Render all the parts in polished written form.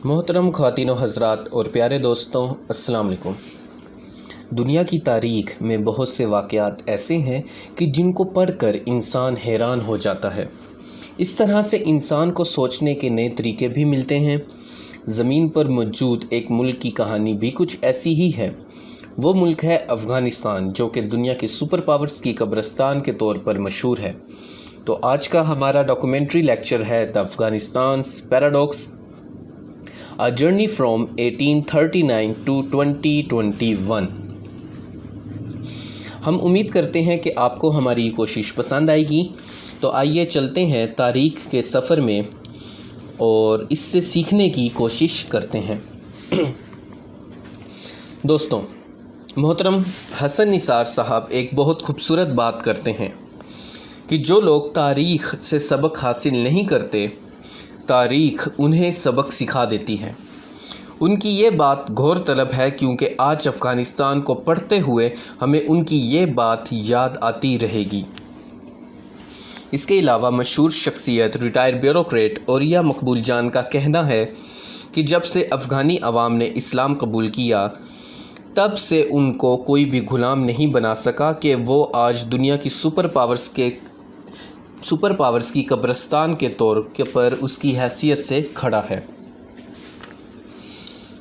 محترم خواتین و حضرات اور پیارے دوستوں، السلام علیکم۔ دنیا کی تاریخ میں بہت سے واقعات ایسے ہیں کہ جن کو پڑھ کر انسان حیران ہو جاتا ہے۔ اس طرح سے انسان کو سوچنے کے نئے طریقے بھی ملتے ہیں۔ زمین پر موجود ایک ملک کی کہانی بھی کچھ ایسی ہی ہے۔ وہ ملک ہے افغانستان، جو کہ دنیا کے سپر پاورز کی قبرستان کے طور پر مشہور ہے۔ تو آج کا ہمارا ڈاکومنٹری لیکچر ہے دی افغانستان's paradox, A journey from 1839 to 2021۔ ہم امید کرتے ہیں کہ آپ کو ہماری یہ کوشش پسند آئے گی۔ تو آئیے چلتے ہیں تاریخ کے سفر میں اور اس سے سیکھنے کی کوشش کرتے ہیں۔ دوستوں، محترم حسن نثار صاحب ایک بہت خوبصورت بات کرتے ہیں کہ جو لوگ تاریخ سے سبق حاصل نہیں کرتے، تاریخ انہیں سبق سکھا دیتی ہے۔ ان کی یہ بات غور طلب ہے، کیونکہ آج افغانستان کو پڑھتے ہوئے ہمیں ان کی یہ بات یاد آتی رہے گی۔ اس کے علاوہ مشہور شخصیت ریٹائر بیوروکریٹ اوریہ مقبول جان کا کہنا ہے کہ جب سے افغانی عوام نے اسلام قبول کیا، تب سے ان کو کوئی بھی غلام نہیں بنا سکا کہ وہ آج دنیا کی سپر پاورز کی قبرستان کے طور پر اس کی حیثیت سے کھڑا ہے۔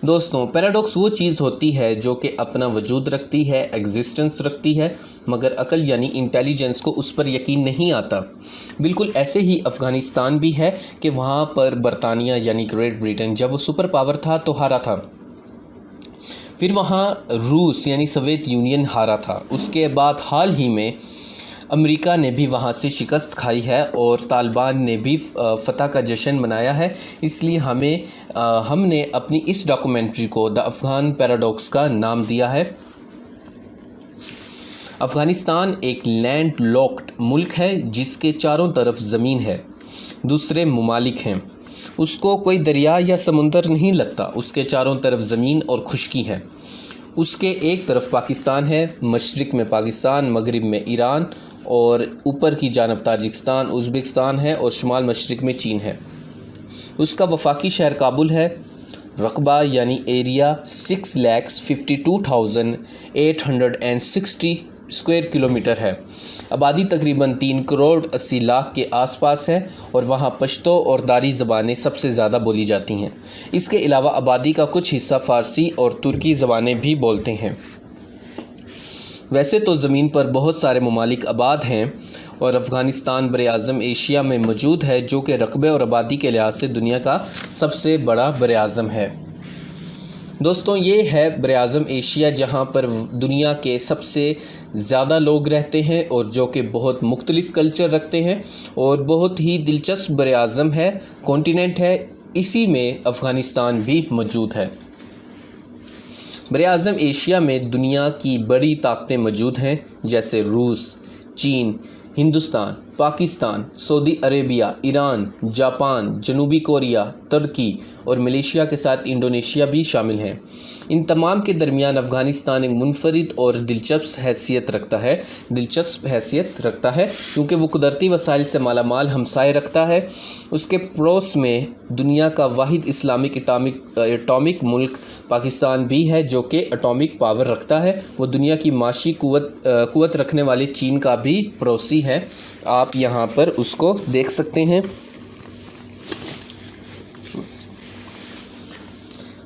دوستوں، پیراڈاکس وہ چیز ہوتی ہے جو کہ اپنا وجود رکھتی ہے، ایگزسٹنس رکھتی ہے، مگر عقل یعنی انٹیلیجنس کو اس پر یقین نہیں آتا۔ بالکل ایسے ہی افغانستان بھی ہے کہ وہاں پر برطانیہ یعنی گریٹ بریٹن جب وہ سپر پاور تھا تو ہارا تھا۔ پھر وہاں روس یعنی سوویت یونین ہارا تھا۔ اس کے بعد حال ہی میں امریکہ نے بھی وہاں سے شکست کھائی ہے اور طالبان نے بھی فتح کا جشن منایا ہے۔ اس لیے ہم نے اپنی اس ڈاکومنٹری کو دی افغان پیراڈاکس کا نام دیا ہے۔ افغانستان ایک لینڈ لاکڈ ملک ہے جس کے چاروں طرف زمین ہے، دوسرے ممالک ہیں۔ اس کو کوئی دریا یا سمندر نہیں لگتا، اس کے چاروں طرف زمین اور خشکی ہے۔ اس کے ایک طرف پاکستان ہے، مشرق میں پاکستان، مغرب میں ایران اور اوپر کی جانب تاجکستان، ازبکستان ہے اور شمال مشرق میں چین ہے۔ اس کا وفاقی شہر کابل ہے۔ رقبہ یعنی ایریا 6,52,860 اسکوائر کلومیٹر ہے۔ آبادی تقریباً 3 کروڑ 80 لاکھ کے آس پاس ہے اور وہاں پشتو اور داری زبانیں سب سے زیادہ بولی جاتی ہیں۔ اس کے علاوہ آبادی کا کچھ حصہ فارسی اور ترکی زبانیں بھی بولتے ہیں۔ ویسے تو زمین پر بہت سارے ممالک آباد ہیں اور افغانستان براعظم ایشیا میں موجود ہے، جو کہ رقبے اور آبادی کے لحاظ سے دنیا کا سب سے بڑا براعظم ہے۔ دوستوں، یہ ہے براعظم ایشیا، جہاں پر دنیا کے سب سے زیادہ لوگ رہتے ہیں اور جو کہ بہت مختلف کلچر رکھتے ہیں اور بہت ہی دلچسپ براعظم ہے، کانٹیننٹ ہے۔ اسی میں افغانستان بھی موجود ہے۔ براعظم ایشیا میں دنیا کی بڑی طاقتیں موجود ہیں، جیسے روس، چین، ہندوستان، پاکستان، سعودی عربیہ، ایران، جاپان، جنوبی کوریا، ترکی اور ملیشیا کے ساتھ انڈونیشیا بھی شامل ہیں۔ ان تمام کے درمیان افغانستان ایک منفرد اور دلچسپ حیثیت رکھتا ہے کیونکہ وہ قدرتی وسائل سے مالا مال ہمسائے رکھتا ہے۔ اس کے پڑوس میں دنیا کا واحد اسلامک اٹامک ملک پاکستان بھی ہے، جو کہ اٹامک پاور رکھتا ہے۔ وہ دنیا کی معاشی قوت رکھنے والے چین کا بھی پڑوسی ہے۔ آپ یہاں پر اس کو دیکھ سکتے ہیں۔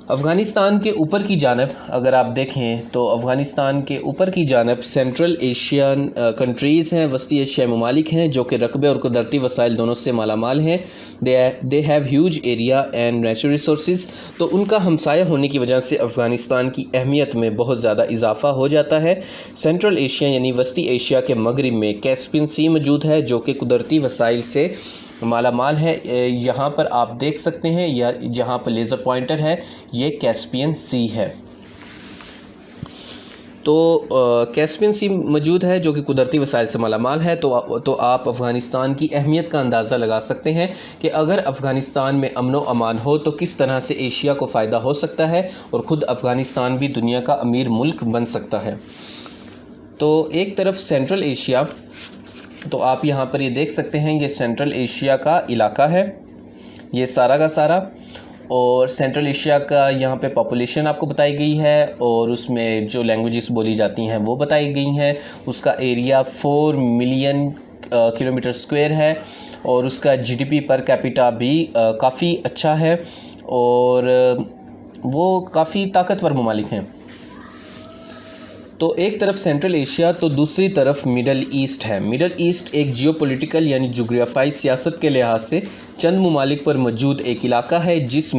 افغانستان کے اوپر کی جانب اگر آپ دیکھیں تو افغانستان کے اوپر کی جانب سینٹرل ایشین کنٹریز ہیں، وسطی ایشیائی ممالک ہیں، جو کہ رقبے اور قدرتی وسائل دونوں سے مالا مال ہیں۔ They have huge area and natural resources. تو ان کا ہمسایہ ہونے کی وجہ سے افغانستان کی اہمیت میں بہت زیادہ اضافہ ہو جاتا ہے۔ سینٹرل ایشیا یعنی وسطی ایشیا کے مغرب میں کیسپین سی موجود ہے، جو کہ قدرتی وسائل سے مالا مال ہے۔ یہاں پر آپ دیکھ سکتے ہیں، یا جہاں پر لیزر پوائنٹر ہے، یہ کیسپین سی ہے۔ تو کیسپین سی موجود ہے جو کہ قدرتی وسائل سے مالا مال ہے۔ تو آپ افغانستان کی اہمیت کا اندازہ لگا سکتے ہیں کہ اگر افغانستان میں امن و امان ہو تو کس طرح سے ایشیا کو فائدہ ہو سکتا ہے اور خود افغانستان بھی دنیا کا امیر ملک بن سکتا ہے۔ تو ایک طرف سینٹرل ایشیا، تو آپ یہاں پر یہ دیکھ سکتے ہیں، یہ سینٹرل ایشیا کا علاقہ ہے، یہ سارا کا سارا۔ اور سینٹرل ایشیا کا یہاں پہ پاپولیشن آپ کو بتائی گئی ہے، اور اس میں جو لینگویجز بولی جاتی ہیں وہ بتائی گئی ہیں۔ اس کا ایریا 4 ملین کلومیٹر اسکوائر ہے، اور اس کا G D P per capita بھی کافی اچھا ہے، اور وہ کافی طاقتور ممالک ہیں۔ تو ایک طرف سینٹرل ایشیا تو دوسری طرف مڈل ایسٹ ہے۔ مڈل ایسٹ ایک جیو پولیٹیکل یعنی جغرافیائی سیاست کے لحاظ سے چند ممالک پر موجود ایک علاقہ ہے، جس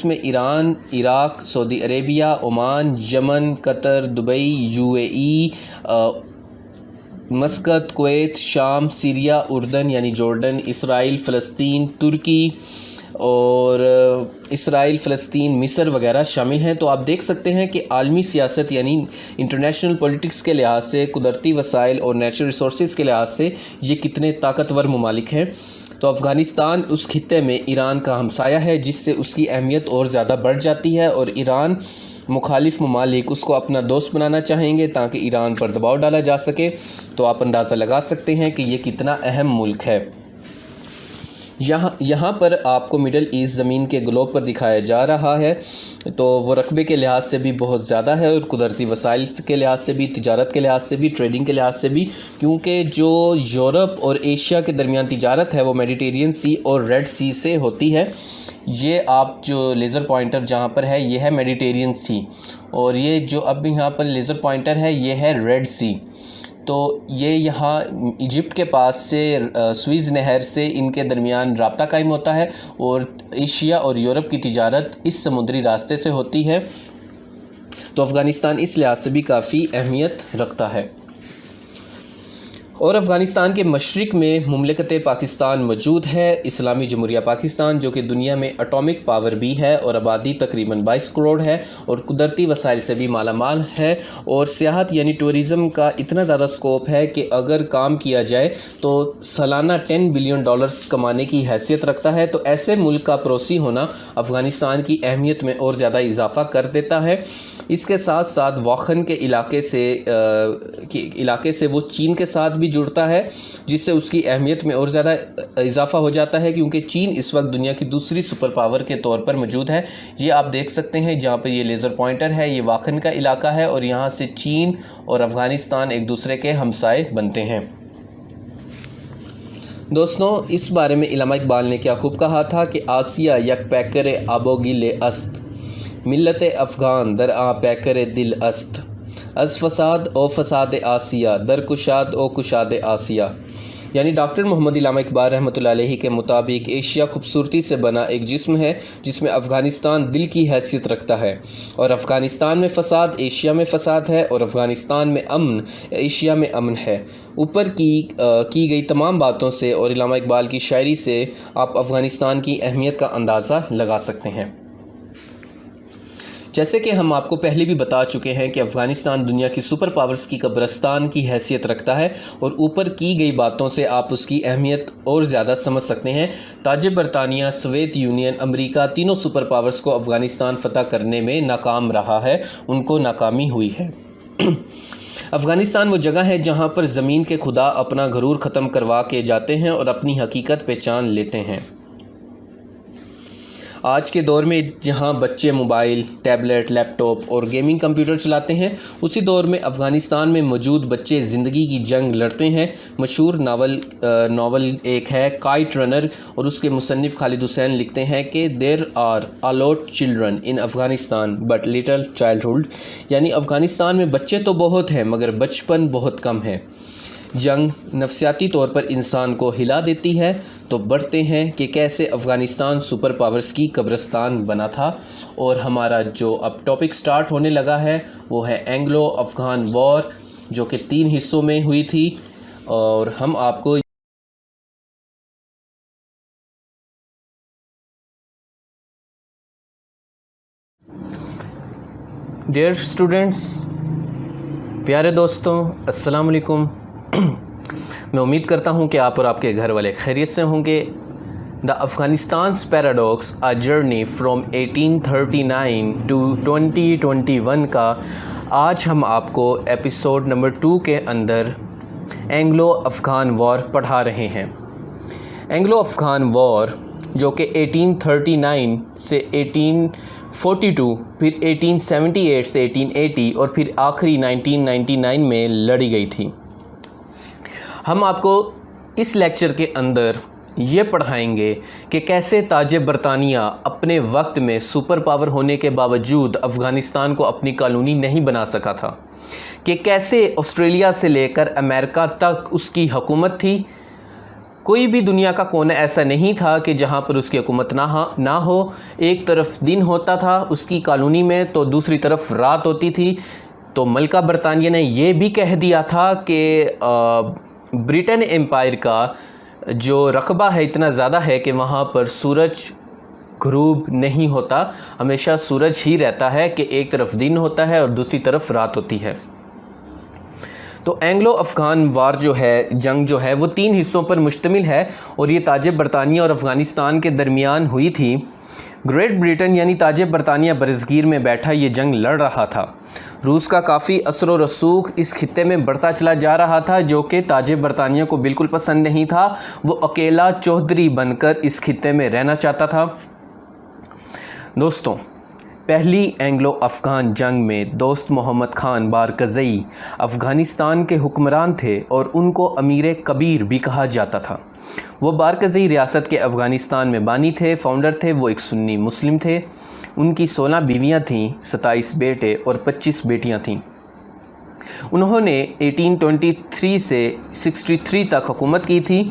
میں Iran, Iraq, Saudi Arabia, Oman, Yemen, Qatar, Dubai, U A E, Muscat, Kuwait, شام، سیریا، اردن یعنی جارڈن، اسرائیل، فلسطین، ترکی اور اسرائیل، فلسطین، مصر وغیرہ شامل ہیں۔ تو آپ دیکھ سکتے ہیں کہ عالمی سیاست یعنی انٹرنیشنل پولیٹکس کے لحاظ سے، قدرتی وسائل اور نیچرل ریسورسز کے لحاظ سے یہ کتنے طاقتور ممالک ہیں۔ تو افغانستان اس خطے میں ایران کا ہمسایہ ہے، جس سے اس کی اہمیت اور زیادہ بڑھ جاتی ہے، اور ایران مخالف ممالک اس کو اپنا دوست بنانا چاہیں گے تاکہ ایران پر دباؤ ڈالا جا سکے۔ تو آپ اندازہ لگا سکتے ہیں کہ یہ کتنا اہم ملک ہے۔ یہاں پر آپ کو مڈل ایسٹ زمین کے گلوب پر دکھایا جا رہا ہے، تو وہ رقبے کے لحاظ سے بھی بہت زیادہ ہے، اور قدرتی وسائل کے لحاظ سے بھی، تجارت کے لحاظ سے بھی، ٹریڈنگ کے لحاظ سے بھی، کیونکہ جو یورپ اور ایشیا کے درمیان تجارت ہے وہ میڈیٹرینین سی اور ریڈ سی سے ہوتی ہے۔ یہ آپ جو لیزر پوائنٹر جہاں پر ہے یہ ہے میڈیٹرینین سی، اور یہ جو اب یہاں پر لیزر پوائنٹر ہے یہ ہے ریڈ سی۔ تو یہ یہاں ایجپٹ کے پاس سے سوئز نہر سے ان کے درمیان رابطہ قائم ہوتا ہے، اور ایشیا اور یورپ کی تجارت اس سمندری راستے سے ہوتی ہے۔ تو افغانستان اس لحاظ سے بھی کافی اہمیت رکھتا ہے۔ اور افغانستان کے مشرق میں مملکت پاکستان موجود ہے، اسلامی جمہوریہ پاکستان، جو کہ دنیا میں اٹامک پاور بھی ہے، اور آبادی تقریباً 22 کروڑ ہے، اور قدرتی وسائل سے بھی مالا مال ہے، اور سیاحت یعنی ٹورزم کا اتنا زیادہ سکوپ ہے کہ اگر کام کیا جائے تو سالانہ $10 بلین کمانے کی حیثیت رکھتا ہے۔ تو ایسے ملک کا پڑوسی ہونا افغانستان کی اہمیت میں اور زیادہ اضافہ کر دیتا ہے۔ اس کے ساتھ ساتھ واخن کے علاقے سے وہ چین کے ساتھ بھی جڑتا ہے، جس سے اس کی اہمیت میں اور زیادہ اضافہ ہو جاتا ہے، کیونکہ چین اس وقت دنیا کی دوسری سپر پاور کے طور پر موجود ہے۔ یہ آپ دیکھ سکتے ہیں جہاں پہ یہ لیزر پوائنٹر ہے، یہ واخن کا علاقہ ہے، اور یہاں سے چین اور افغانستان ایک دوسرے کے ہمسائے بنتے ہیں۔ دوستوں، اس بارے میں علامہ اقبال نے کیا خوب کہا تھا کہ آسیہ یک پیکر آبوگیل است، ملت افغان در آ پیکر دل است، از فساد او فساد آسیہ در کشاد او کشاد آسیہ۔ یعنی ڈاکٹر محمد علامہ اقبال رحمۃ اللہ علیہ کے مطابق ایشیا خوبصورتی سے بنا ایک جسم ہے، جس میں افغانستان دل کی حیثیت رکھتا ہے، اور افغانستان میں فساد ایشیا میں فساد ہے، اور افغانستان میں امن ایشیا میں امن ہے۔ اوپر کی گئی تمام باتوں سے اور علامہ اقبال کی شاعری سے آپ افغانستان کی اہمیت کا اندازہ لگا سکتے ہیں۔ جیسے کہ ہم آپ کو پہلے بھی بتا چکے ہیں کہ افغانستان دنیا کی سپر پاورز کی قبرستان کی حیثیت رکھتا ہے، اور اوپر کی گئی باتوں سے آپ اس کی اہمیت اور زیادہ سمجھ سکتے ہیں۔ تاج برطانیہ، سوویت یونین، امریکہ، تینوں سپر پاورز کو افغانستان فتح کرنے میں ناکام رہا ہے، ان کو ناکامی ہوئی ہے۔ افغانستان وہ جگہ ہے جہاں پر زمین کے خدا اپنا غرور ختم کروا کے جاتے ہیں اور اپنی حقیقت پہچان لیتے ہیں۔ آج کے دور میں جہاں بچے موبائل، ٹیبلٹ، لیپ ٹاپ اور گیمنگ کمپیوٹر چلاتے ہیں، اسی دور میں افغانستان میں موجود بچے زندگی کی جنگ لڑتے ہیں۔ مشہور ناول ایک ہے کائٹ رنر، اور اس کے مصنف خالد حسین لکھتے ہیں کہ there are a lot children in Afghanistan but little childhood، یعنی افغانستان میں بچے تو بہت ہیں مگر بچپن بہت کم ہے۔ جنگ نفسیاتی طور پر انسان کو ہلا دیتی ہے۔ تو بڑھتے ہیں کہ کیسے افغانستان سپر پاورز کی قبرستان بنا تھا، اور ہمارا جو اب ٹاپک سٹارٹ ہونے لگا ہے وہ ہے اینگلو افغان وار، جو کہ 3 حصوں میں ہوئی تھی، اور ہم آپ کو ڈیئر اسٹوڈنٹس، پیارے دوستوں، السلام علیکم۔ میں امید کرتا ہوں کہ آپ اور آپ کے گھر والے خیریت سے ہوں گے۔ دا افغانستان's paradox a journey from 1839 to 2021 کا آج ہم آپ کو ایپیسوڈ نمبر 2 کے اندر اینگلو افغان وار پڑھا رہے ہیں۔ اینگلو افغان وار جو کہ 1839 سے 1842 پھر 1878 سے 1880 اور پھر آخری 1999 میں لڑی گئی تھی۔ ہم آپ کو اس لیکچر کے اندر یہ پڑھائیں گے کہ کیسے تاج برطانیہ اپنے وقت میں سپر پاور ہونے کے باوجود افغانستان کو اپنی کالونی نہیں بنا سکا تھا، کہ کیسے آسٹریلیا سے لے کر امریکہ تک اس کی حکومت تھی۔ کوئی بھی دنیا کا کونا ایسا نہیں تھا کہ جہاں پر اس کی حکومت نہ ہو۔ ایک طرف دن ہوتا تھا اس کی کالونی میں تو دوسری طرف رات ہوتی تھی۔ تو ملکہ برطانیہ نے یہ بھی کہہ دیا تھا کہ برٹن امپائر کا جو رقبہ ہے اتنا زیادہ ہے کہ وہاں پر سورج غروب نہیں ہوتا، ہمیشہ سورج ہی رہتا ہے، کہ ایک طرف دن ہوتا ہے اور دوسری طرف رات ہوتی ہے۔ تو اینگلو افغان وار جنگ جو ہے وہ 3 حصوں پر مشتمل ہے، اور یہ تاج برطانیہ اور افغانستان کے درمیان ہوئی تھی۔ گریٹ برٹن یعنی تاج برطانیہ برصغیر میں بیٹھا یہ جنگ لڑ رہا تھا۔ روس کا کافی اثر و رسوخ اس خطے میں بڑھتا چلا جا رہا تھا، جو کہ تاج برطانیہ کو بالکل پسند نہیں تھا۔ وہ اکیلا چوہدری بن کر اس خطے میں رہنا چاہتا تھا۔ دوستوں، پہلی اینگلو افغان جنگ میں دوست محمد خان بارکزئی افغانستان کے حکمران تھے، اور ان کو امیر کبیر بھی کہا جاتا تھا۔ وہ بارکزئی ریاست کے افغانستان میں بانی تھے، فاؤنڈر تھے۔ وہ ایک سنی مسلم تھے۔ ان کی 16 بیویاں تھیں، 27 بیٹے اور 25 بیٹیاں تھیں۔ انہوں نے 1823 سے 63 تک حکومت کی تھی۔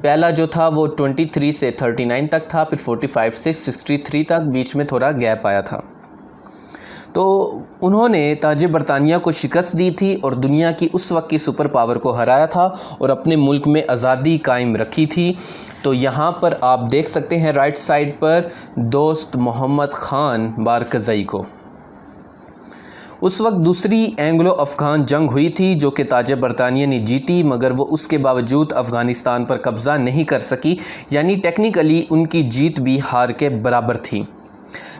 پہلا جو تھا وہ 23 سے 39 تک تھا، پھر 45 سے 63 تک، بیچ میں تھوڑا گیپ آیا تھا۔ تو انہوں نے تاج برطانیہ کو شکست دی تھی اور دنیا کی اس وقت کی سپر پاور کو ہرایا تھا اور اپنے ملک میں آزادی قائم رکھی تھی۔ تو یہاں پر آپ دیکھ سکتے ہیں رائٹ سائڈ پر دوست محمد خان بارکزئی کو۔ اس وقت دوسری اینگلو افغان جنگ ہوئی تھی جو کہ تاج برطانیہ نے جیتی، مگر وہ اس کے باوجود افغانستان پر قبضہ نہیں کر سکی، یعنی ٹیکنیکلی ان کی جیت بھی ہار کے برابر تھی۔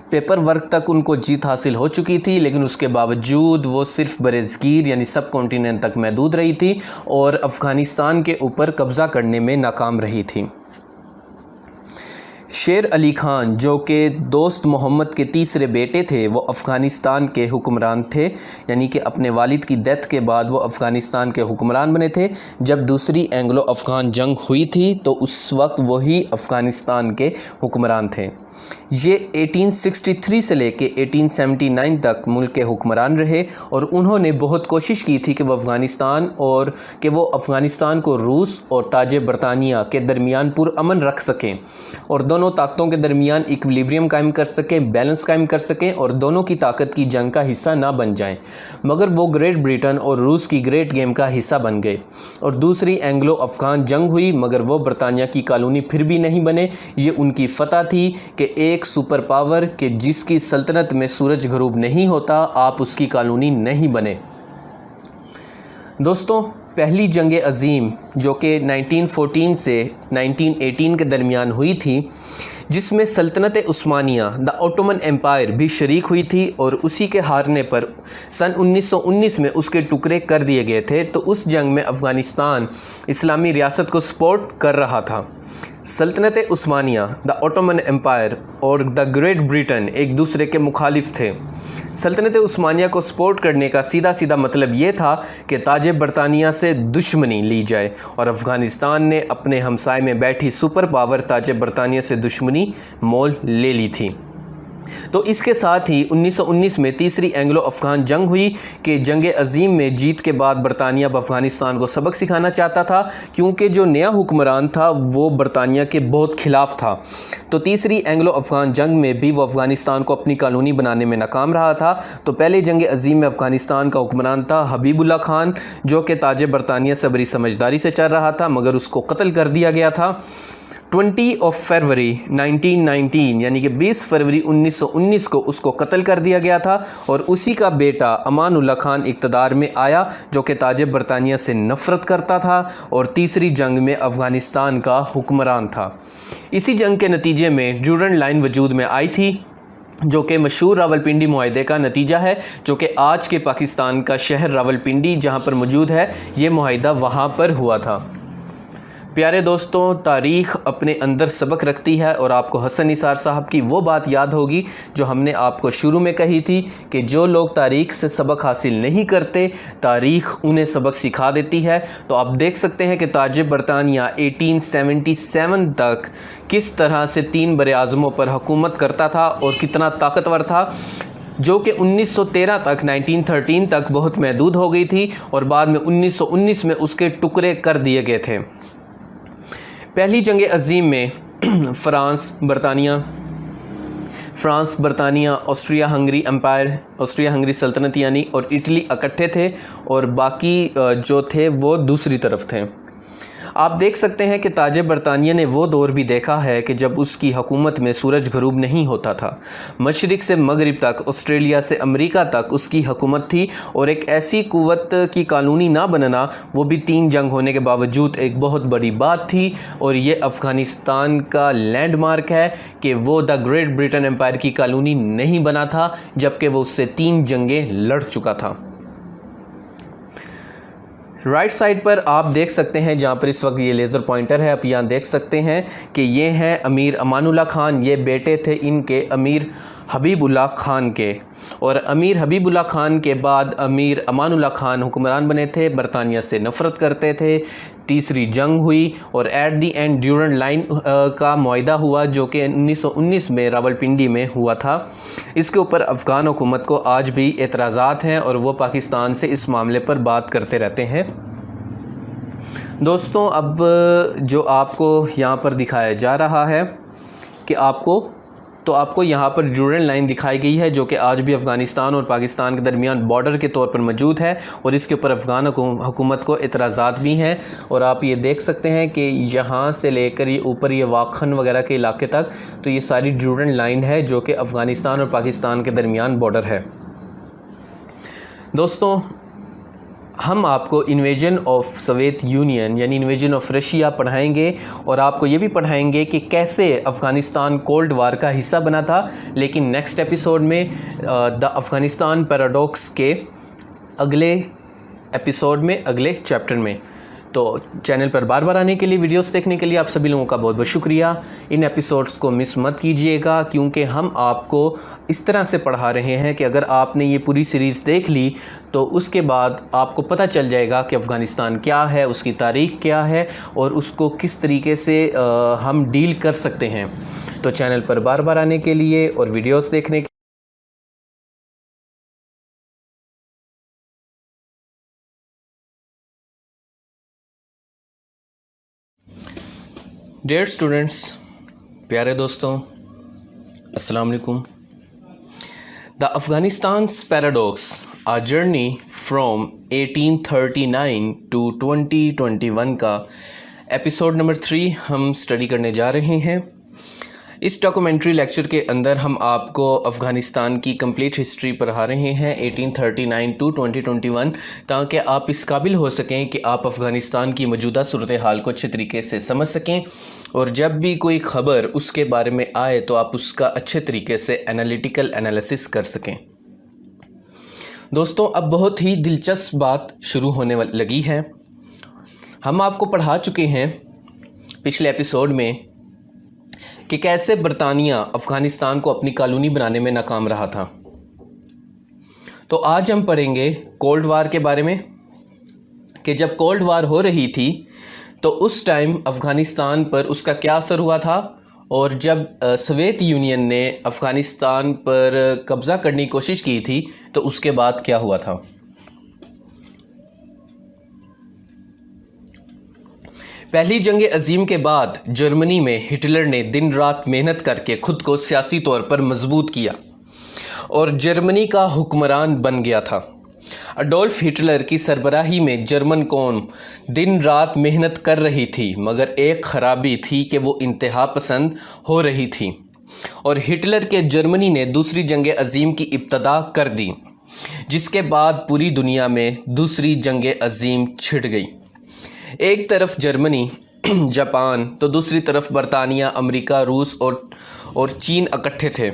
پیپر ورک تک ان کو جیت حاصل ہو چکی تھی، لیکن اس کے باوجود وہ صرف برصغیر یعنی سب کانٹیننٹ تک محدود رہی تھی اور افغانستان کے اوپر قبضہ کرنے میں ناکام رہی تھی۔ شیر علی خان جو کہ دوست محمد کے تیسرے بیٹے تھے، وہ افغانستان کے حکمران تھے، یعنی کہ اپنے والد کی ڈیتھ کے بعد وہ افغانستان کے حکمران بنے تھے۔ جب دوسری اینگلو افغان جنگ ہوئی تھی تو اس وقت وہی افغانستان کے حکمران تھے۔ یہ 1863 سے لے کے 1879 تک ملک کے حکمران رہے، اور انہوں نے بہت کوشش کی تھی کہ وہ افغانستان کو روس اور تاج برطانیہ کے درمیان پرامن رکھ سکیں اور دونوں طاقتوں کے درمیان ایکویلیبریم قائم کر سکیں، بیلنس قائم کر سکیں، اور دونوں کی طاقت کی جنگ کا حصہ نہ بن جائیں، مگر وہ گریٹ برٹن اور روس کی گریٹ گیم کا حصہ بن گئے، اور دوسری اینگلو افغان جنگ ہوئی، مگر وہ برطانیہ کی کالونی پھر بھی نہیں بنے۔ یہ ان کی فتح تھی کہ ایک سپر پاور کہ جس کی سلطنت میں سورج غروب نہیں ہوتا، آپ اس کی کالونی نہیں بنے۔ دوستوں، پہلی جنگ عظیم جو کہ 1914 سے 1918 کے درمیان ہوئی تھی، جس میں سلطنت عثمانیہ دا اوٹومن امپائر بھی شریک ہوئی تھی، اور اسی کے ہارنے پر سن 1919 میں اس کے ٹکڑے کر دیے گئے تھے۔ تو اس جنگ میں افغانستان اسلامی ریاست کو سپورٹ کر رہا تھا۔ سلطنت عثمانیہ دا اوٹومن امپائر اور دا گریٹ برٹن ایک دوسرے کے مخالف تھے۔ سلطنت عثمانیہ کو سپورٹ کرنے کا سیدھا مطلب یہ تھا کہ تاج برطانیہ سے دشمنی لی جائے، اور افغانستان نے اپنے ہمسائے میں بیٹھی سپر پاور تاج برطانیہ سے دشمنی مول لے لی تھی۔ تو اس کے ساتھ ہی 1919 میں تیسری اینگلو افغان جنگ ہوئی کہ جنگ عظیم میں جیت کے بعد برطانیہ اب افغانستان کو سبق سکھانا چاہتا تھا، کیونکہ جو نیا حکمران تھا وہ برطانیہ کے بہت خلاف تھا۔ تو تیسری اینگلو افغان جنگ میں بھی وہ افغانستان کو اپنی کالونی بنانے میں ناکام رہا تھا۔ تو پہلے جنگ عظیم میں افغانستان کا حکمران تھا حبیب اللہ خان، جو کہ تاج برطانیہ سے بڑی سمجھداری سے چل رہا تھا، مگر اس کو قتل کر دیا گیا تھا 20 فروری 1919، یعنی کہ 20 فروری 1919 کو اس کو قتل کر دیا گیا تھا، اور اسی کا بیٹا امان اللہ خان اقتدار میں آیا، جو کہ تاج برطانیہ سے نفرت کرتا تھا اور تیسری جنگ میں افغانستان کا حکمران تھا۔ اسی جنگ کے نتیجے میں ڈیورنڈ لائن وجود میں آئی تھی، جو کہ مشہور راولپنڈی معاہدے کا نتیجہ ہے، جو کہ آج کے پاکستان کا شہر راولپنڈی جہاں پر موجود ہے، یہ معاہدہ وہاں پر ہوا تھا۔ پیارے دوستوں، تاریخ اپنے اندر سبق رکھتی ہے اور آپ کو حسن نثار صاحب کی وہ بات یاد ہوگی جو ہم نے آپ کو شروع میں کہی تھی کہ جو لوگ تاریخ سے سبق حاصل نہیں کرتے، تاریخ انہیں سبق سکھا دیتی ہے۔ تو آپ دیکھ سکتے ہیں کہ تاج برطانیہ 1877 تک کس طرح سے 3 براعظموں پر حکومت کرتا تھا اور کتنا طاقتور تھا، جو کہ 1913 تک 1913 تک بہت محدود ہو گئی تھی اور بعد میں 1919 میں اس کے ٹکڑے کر دیے گئے تھے۔ پہلی جنگ عظیم میں فرانس، برطانیہ، Austria Hungary empire, Austria Hungary سلطنت یعنی، اور اٹلی اکٹھے تھے اور باقی جو تھے وہ دوسری طرف تھے۔ آپ دیکھ سکتے ہیں کہ تاج برطانیہ نے وہ دور بھی دیکھا ہے کہ جب اس کی حکومت میں سورج غروب نہیں ہوتا تھا۔ مشرق سے مغرب تک، آسٹریلیا سے امریکہ تک اس کی حکومت تھی، اور ایک ایسی قوت کی کالونی نہ بننا، وہ بھی 3 جنگ ہونے کے باوجود ایک بہت بڑی بات تھی، اور یہ افغانستان کا لینڈ مارک ہے کہ وہ دا گریٹ برٹن امپائر کی کالونی نہیں بنا تھا، جبکہ وہ اس سے 3 جنگیں لڑ چکا تھا۔ رائٹ سائڈ پر آپ دیکھ سکتے ہیں جہاں پر اس وقت یہ لیزر پوائنٹر ہے، آپ یہاں دیکھ سکتے ہیں کہ یہ ہیں امیر امان اللہ خان، یہ بیٹے تھے ان کے امیر حبیب اللہ خان کے، اور امیر حبیب اللہ خان کے بعد امیر امان اللہ خان حکمران بنے تھے، برطانیہ سے نفرت کرتے تھے۔ تیسری جنگ ہوئی اور at the end Durand line کا معاہدہ ہوا جو کہ 1919 میں راولپنڈی میں ہوا تھا۔ اس کے اوپر افغان حکومت کو آج بھی اعتراضات ہیں اور وہ پاکستان سے اس معاملے پر بات کرتے رہتے ہیں۔ دوستوں، اب جو آپ کو یہاں پر دکھایا جا رہا ہے کہ آپ کو یہاں پر ڈیورنڈ لائن دکھائی گئی ہے جو کہ آج بھی افغانستان اور پاکستان کے درمیان بارڈر کے طور پر موجود ہے، اور اس کے اوپر افغان حکومت کو اعتراضات بھی ہیں، اور آپ یہ دیکھ سکتے ہیں کہ یہاں سے لے کر یہ اوپر یہ واکھن وغیرہ کے علاقے تک تو یہ ساری ڈیورنڈ لائن ہے جو کہ افغانستان اور پاکستان کے درمیان بارڈر ہے۔ دوستوں، ہم آپ کو انویژن آف سوویت یونین یعنی انویژن آف رشیا پڑھائیں گے، اور آپ کو یہ بھی پڑھائیں گے کہ کیسے افغانستان کولڈ وار کا حصہ بنا تھا، لیکن نیکسٹ ایپیسوڈ میں دا افغانستان پیراڈوکس کے اگلے ایپیسوڈ میں، اگلے چیپٹر میں۔ تو چینل پر بار بار آنے کے لیے، ویڈیوز دیکھنے کے لیے آپ سبھی لوگوں کا بہت بہت شکریہ۔ ان ایپیسوڈز کو مس مت کیجئے گا، کیونکہ ہم آپ کو اس طرح سے پڑھا رہے ہیں کہ اگر آپ نے یہ پوری سیریز دیکھ لی تو اس کے بعد آپ کو پتہ چل جائے گا کہ افغانستان کیا ہے، اس کی تاریخ کیا ہے، اور اس کو کس طریقے سے ہم ڈیل کر سکتے ہیں۔ تو چینل پر بار بار آنے کے لیے اور ویڈیوز دیکھنے کے ڈیئر اسٹوڈنٹس، پیارے دوستوں، السلام علیکم۔ دا افغانستان's paradox, a journey from 1839 to 2021 کا ایپیسوڈ نمبر 3 ہم سٹڈی کرنے جا رہے ہیں۔ اس ڈاکومنٹری لیکچر کے اندر ہم آپ کو افغانستان کی کمپلیٹ ہسٹری پڑھا رہے ہیں 1839 to 2021، تاکہ آپ اس قابل ہو سکیں کہ آپ افغانستان کی موجودہ صورتحال کو اچھے طریقے سے سمجھ سکیں، اور جب بھی کوئی خبر اس کے بارے میں آئے تو آپ اس کا اچھے طریقے سے انالیٹیکل انالیسس کر سکیں۔ دوستوں، اب بہت ہی دلچسپ بات شروع ہونے لگی ہے۔ ہم آپ کو پڑھا چکے ہیں پچھلے ایپیسوڈ میں کہ کیسے برطانیہ افغانستان کو اپنی کالونی بنانے میں ناکام رہا تھا۔ تو آج ہم پڑھیں گے کولڈ وار کے بارے میں، کہ جب کولڈ وار ہو رہی تھی تو اس ٹائم افغانستان پر اس کا کیا اثر ہوا تھا، اور جب سوویت یونین نے افغانستان پر قبضہ کرنے کی کوشش کی تھی تو اس کے بعد کیا ہوا تھا۔ پہلی جنگ عظیم کے بعد جرمنی میں ہٹلر نے دن رات محنت کر کے خود کو سیاسی طور پر مضبوط کیا اور جرمنی کا حکمران بن گیا تھا۔ اڈولف ہٹلر کی سربراہی میں جرمن قوم دن رات محنت کر رہی تھی، مگر ایک خرابی تھی کہ وہ انتہا پسند ہو رہی تھی، اور ہٹلر کے جرمنی نے دوسری جنگ عظیم کی ابتدا کر دی، جس کے بعد پوری دنیا میں دوسری جنگ عظیم چھڑ گئی۔ ایک طرف جرمنی، جاپان، تو دوسری طرف برطانیہ، امریکہ، روس اور چین اکٹھے تھے۔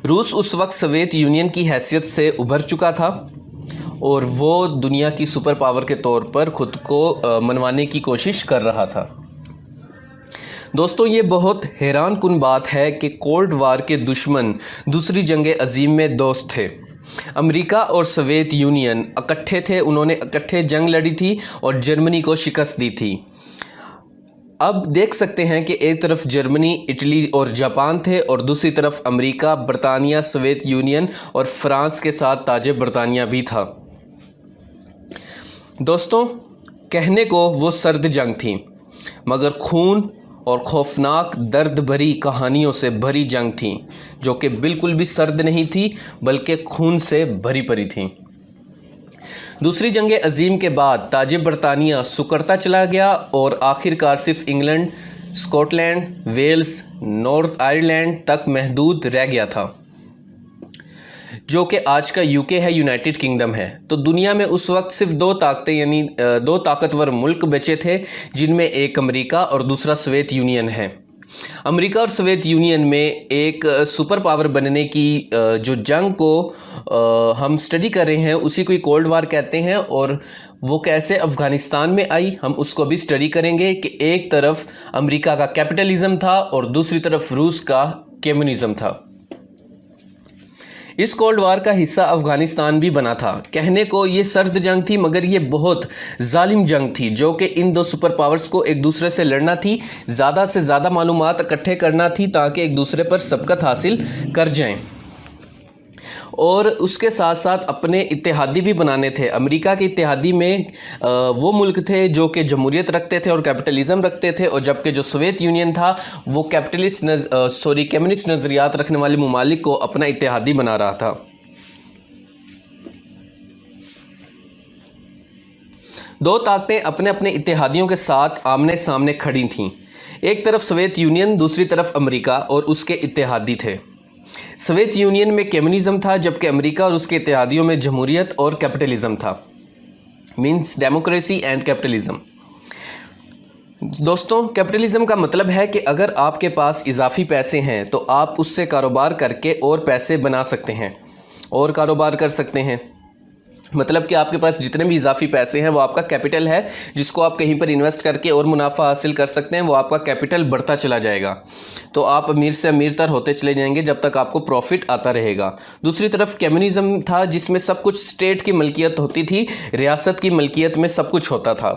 روس اس وقت سوویت یونین کی حیثیت سے ابھر چکا تھا اور وہ دنیا کی سپر پاور کے طور پر خود کو منوانے کی کوشش کر رہا تھا۔ دوستوں، یہ بہت حیران کن بات ہے کہ کولڈ وار کے دشمن دوسری جنگ عظیم میں دوست تھے۔ امریکہ اور سوویت یونین اکٹھے تھے، انہوں نے اکٹھے جنگ لڑی تھی اور جرمنی کو شکست دی تھی۔ اب دیکھ سکتے ہیں کہ ایک طرف جرمنی، اٹلی اور جاپان تھے اور دوسری طرف امریکہ، برطانیہ، سوویت یونین اور فرانس کے ساتھ تاج برطانیہ بھی تھا۔ دوستوں، کہنے کو وہ سرد جنگ تھی، مگر خون اور خوفناک درد بھری کہانیوں سے بھری جنگ تھی، جو کہ بالکل بھی سرد نہیں تھی بلکہ خون سے بھری پڑی تھی۔ دوسری جنگ عظیم کے بعد تاج برطانیہ سکڑتا چلا گیا اور آخر کار صرف England, Scotland, Wales, north Ireland تک محدود رہ گیا تھا، جو کہ آج کا UK ہے، یونائٹڈ کنگڈم ہے۔ تو دنیا میں اس وقت صرف دو طاقتور ملک بچے تھے، جن میں ایک امریکہ اور دوسرا سوویت یونین ہے۔ امریکہ اور سوویت یونین میں ایک سپر پاور بننے کی جو جنگ کو ہم سٹڈی کر رہے ہیں، اسی کو کولڈ وار کہتے ہیں، اور وہ کیسے افغانستان میں آئی ہم اس کو بھی سٹڈی کریں گے کہ ایک طرف امریکہ کا کیپٹلزم تھا اور دوسری طرف روس کا کمیونزم تھا۔ اس کولڈ وار کا حصہ افغانستان بھی بنا تھا۔ کہنے کو یہ سرد جنگ تھی، مگر یہ بہت ظالم جنگ تھی، جو کہ ان دو سپر پاورز کو ایک دوسرے سے لڑنا تھی، زیادہ سے زیادہ معلومات اکٹھے کرنا تھی تاکہ ایک دوسرے پر سبقت حاصل کر جائیں، اور اس کے ساتھ ساتھ اپنے اتحادی بھی بنانے تھے۔ امریکہ کے اتحادی میں وہ ملک تھے جو کہ جمہوریت رکھتے تھے اور کیپٹلزم رکھتے تھے، اور جبکہ جو سوویت یونین تھا وہ کمیونسٹ نظریات رکھنے والے ممالک کو اپنا اتحادی بنا رہا تھا۔ دو طاقتیں اپنے اپنے اتحادیوں کے ساتھ آمنے سامنے کھڑی تھیں، ایک طرف سوویت یونین، دوسری طرف امریکہ اور اس کے اتحادی تھے۔ سوویت یونین میں کمیونزم تھا، جبکہ امریکہ اور اس کے اتحادیوں میں جمہوریت اور کیپٹلزم تھا، مینز ڈیموکریسی اینڈ کیپٹلزم۔ دوستوں، کیپٹلزم کا مطلب ہے کہ اگر آپ کے پاس اضافی پیسے ہیں تو آپ اس سے کاروبار کر کے اور پیسے بنا سکتے ہیں اور کاروبار کر سکتے ہیں۔ مطلب کہ آپ کے پاس جتنے بھی اضافی پیسے ہیں وہ آپ کا کیپٹل ہے، جس کو آپ کہیں پر انویسٹ کر کے اور منافع حاصل کر سکتے ہیں، وہ آپ کا کیپٹل بڑھتا چلا جائے گا، تو آپ امیر سے امیر تر ہوتے چلے جائیں گے جب تک آپ کو پروفٹ آتا رہے گا۔ دوسری طرف کمیونزم تھا، جس میں سب کچھ اسٹیٹ کی ملکیت ہوتی تھی، ریاست کی ملکیت میں سب کچھ ہوتا تھا،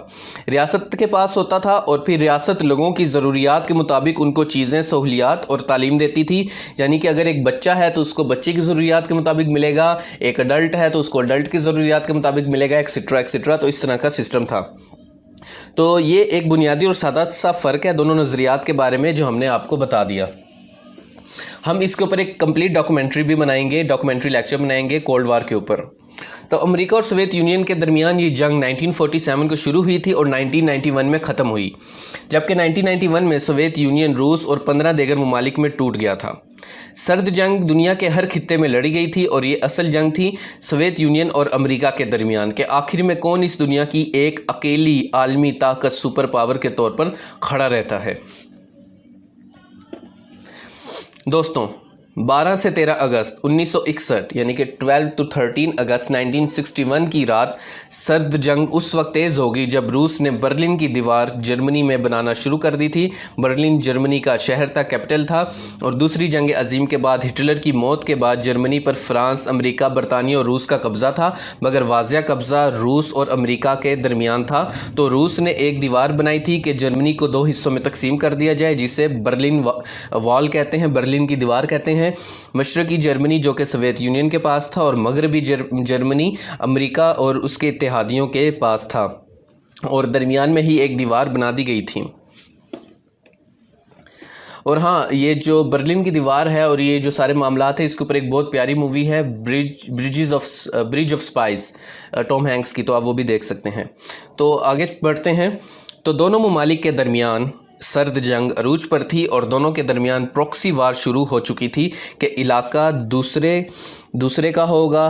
ریاست کے پاس ہوتا تھا، اور پھر ریاست لوگوں کی ضروریات کے مطابق ان کو چیزیں، سہولیات اور تعلیم دیتی تھی۔ یعنی کہ اگر ایک بچہ ہے تو اس کو بچے کی ضروریات کے مطابق ملے گا، ایک اڈلٹ ہے تو اس کو اڈلٹ کی ضروریات کے مطابق ملے گا، ایکسٹرا ایکسٹرا۔ تو اس طرح کا سسٹم تھا۔ تو یہ ایک بنیادی اور سادہ سا فرق ہے دونوں نظریات کے بارے میں جو ہم نے آپ کو بتا دیا۔ ہم اس کے اوپر ایک کمپلیٹ ڈاکومنٹری بھی بنائیں گے، ڈاکومنٹری لیکچر بنائیں گے کولڈ وار کے اوپر۔ تو امریکہ اور سوویت یونین کے درمیان یہ جنگ 1947 کو شروع ہوئی تھی اور 1991 میں ختم ہوئی، جبکہ 1991 میں سوویت یونین روس اور 15 دیگر ممالک میں ٹوٹ گیا تھا۔ سرد جنگ دنیا کے ہر خطے میں لڑی گئی تھی، اور یہ اصل جنگ تھی سوویت یونین اور امریکہ کے درمیان کہ آخر میں کون اس دنیا کی ایک اکیلی عالمی طاقت سپر پاور کے طور پر کھڑا رہتا ہے۔ دوستوں، 12 سے 13 اگست 1961 یعنی کہ 12 to 13 اگست 1961 کی رات سرد جنگ اس وقت تیز ہوگی جب روس نے برلن کی دیوار جرمنی میں بنانا شروع کر دی تھی۔ برلن جرمنی کا شہر تھا، کیپٹل تھا، اور دوسری جنگ عظیم کے بعد ہٹلر کی موت کے بعد جرمنی پر فرانس، امریکہ، برطانیہ اور روس کا قبضہ تھا، مگر واضح قبضہ روس اور امریکہ کے درمیان تھا۔ تو روس نے ایک دیوار بنائی تھی کہ جرمنی کو 2 حصوں میں تقسیم کر دیا جائے، جسے برلن وال کہتے ہیں، برلن کی دیوار کہتے ہیں۔ مشرقی جرمنی جو کہ سوویت یونین کے پاس تھا، اور مغربی جرمنی امریکہ اور اس کے اتحادیوں کے پاس تھا، اور درمیان میں ہی ایک دیوار بنا دی گئی تھی۔ اور ہاں، یہ جو برلن کی دیوار ہے اور یہ جو سارے معاملات ہیں، اس کے اوپر ایک بہت پیاری مووی ہے bridge of spies, Tom Hanks کی، تو آپ وہ بھی دیکھ سکتے ہیں۔ تو آگے بڑھتے ہیں۔ تو دونوں ممالک کے درمیان سرد جنگ عروج پر تھی، اور دونوں کے درمیان پروکسی وار شروع ہو چکی تھی کہ علاقہ دوسرے کا ہوگا،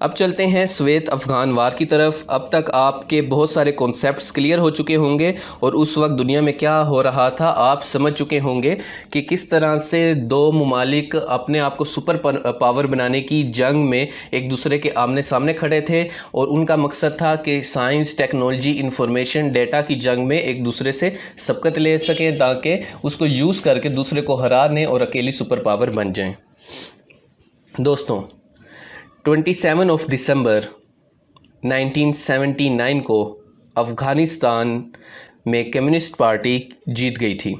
اب چلتے ہیں سوویت افغان وار کی طرف۔ اب تک آپ کے بہت سارے کانسیپٹس کلیئر ہو چکے ہوں گے اور اس وقت دنیا میں کیا ہو رہا تھا آپ سمجھ چکے ہوں گے کہ کس طرح سے دو ممالک اپنے آپ کو سپر پاور بنانے کی جنگ میں ایک دوسرے کے آمنے سامنے کھڑے تھے، اور ان کا مقصد تھا کہ سائنس، ٹیکنالوجی، انفارمیشن، ڈیٹا کی جنگ میں ایک دوسرے سے سبقت لے سکیں تاکہ اس کو یوز کر کے دوسرے کو ہرانے اور اکیلی سپر پاور بن جائیں۔ دوستوں، 27 دسمبر 1979 کو افغانستان میں کمیونسٹ پارٹی جیت گئی تھی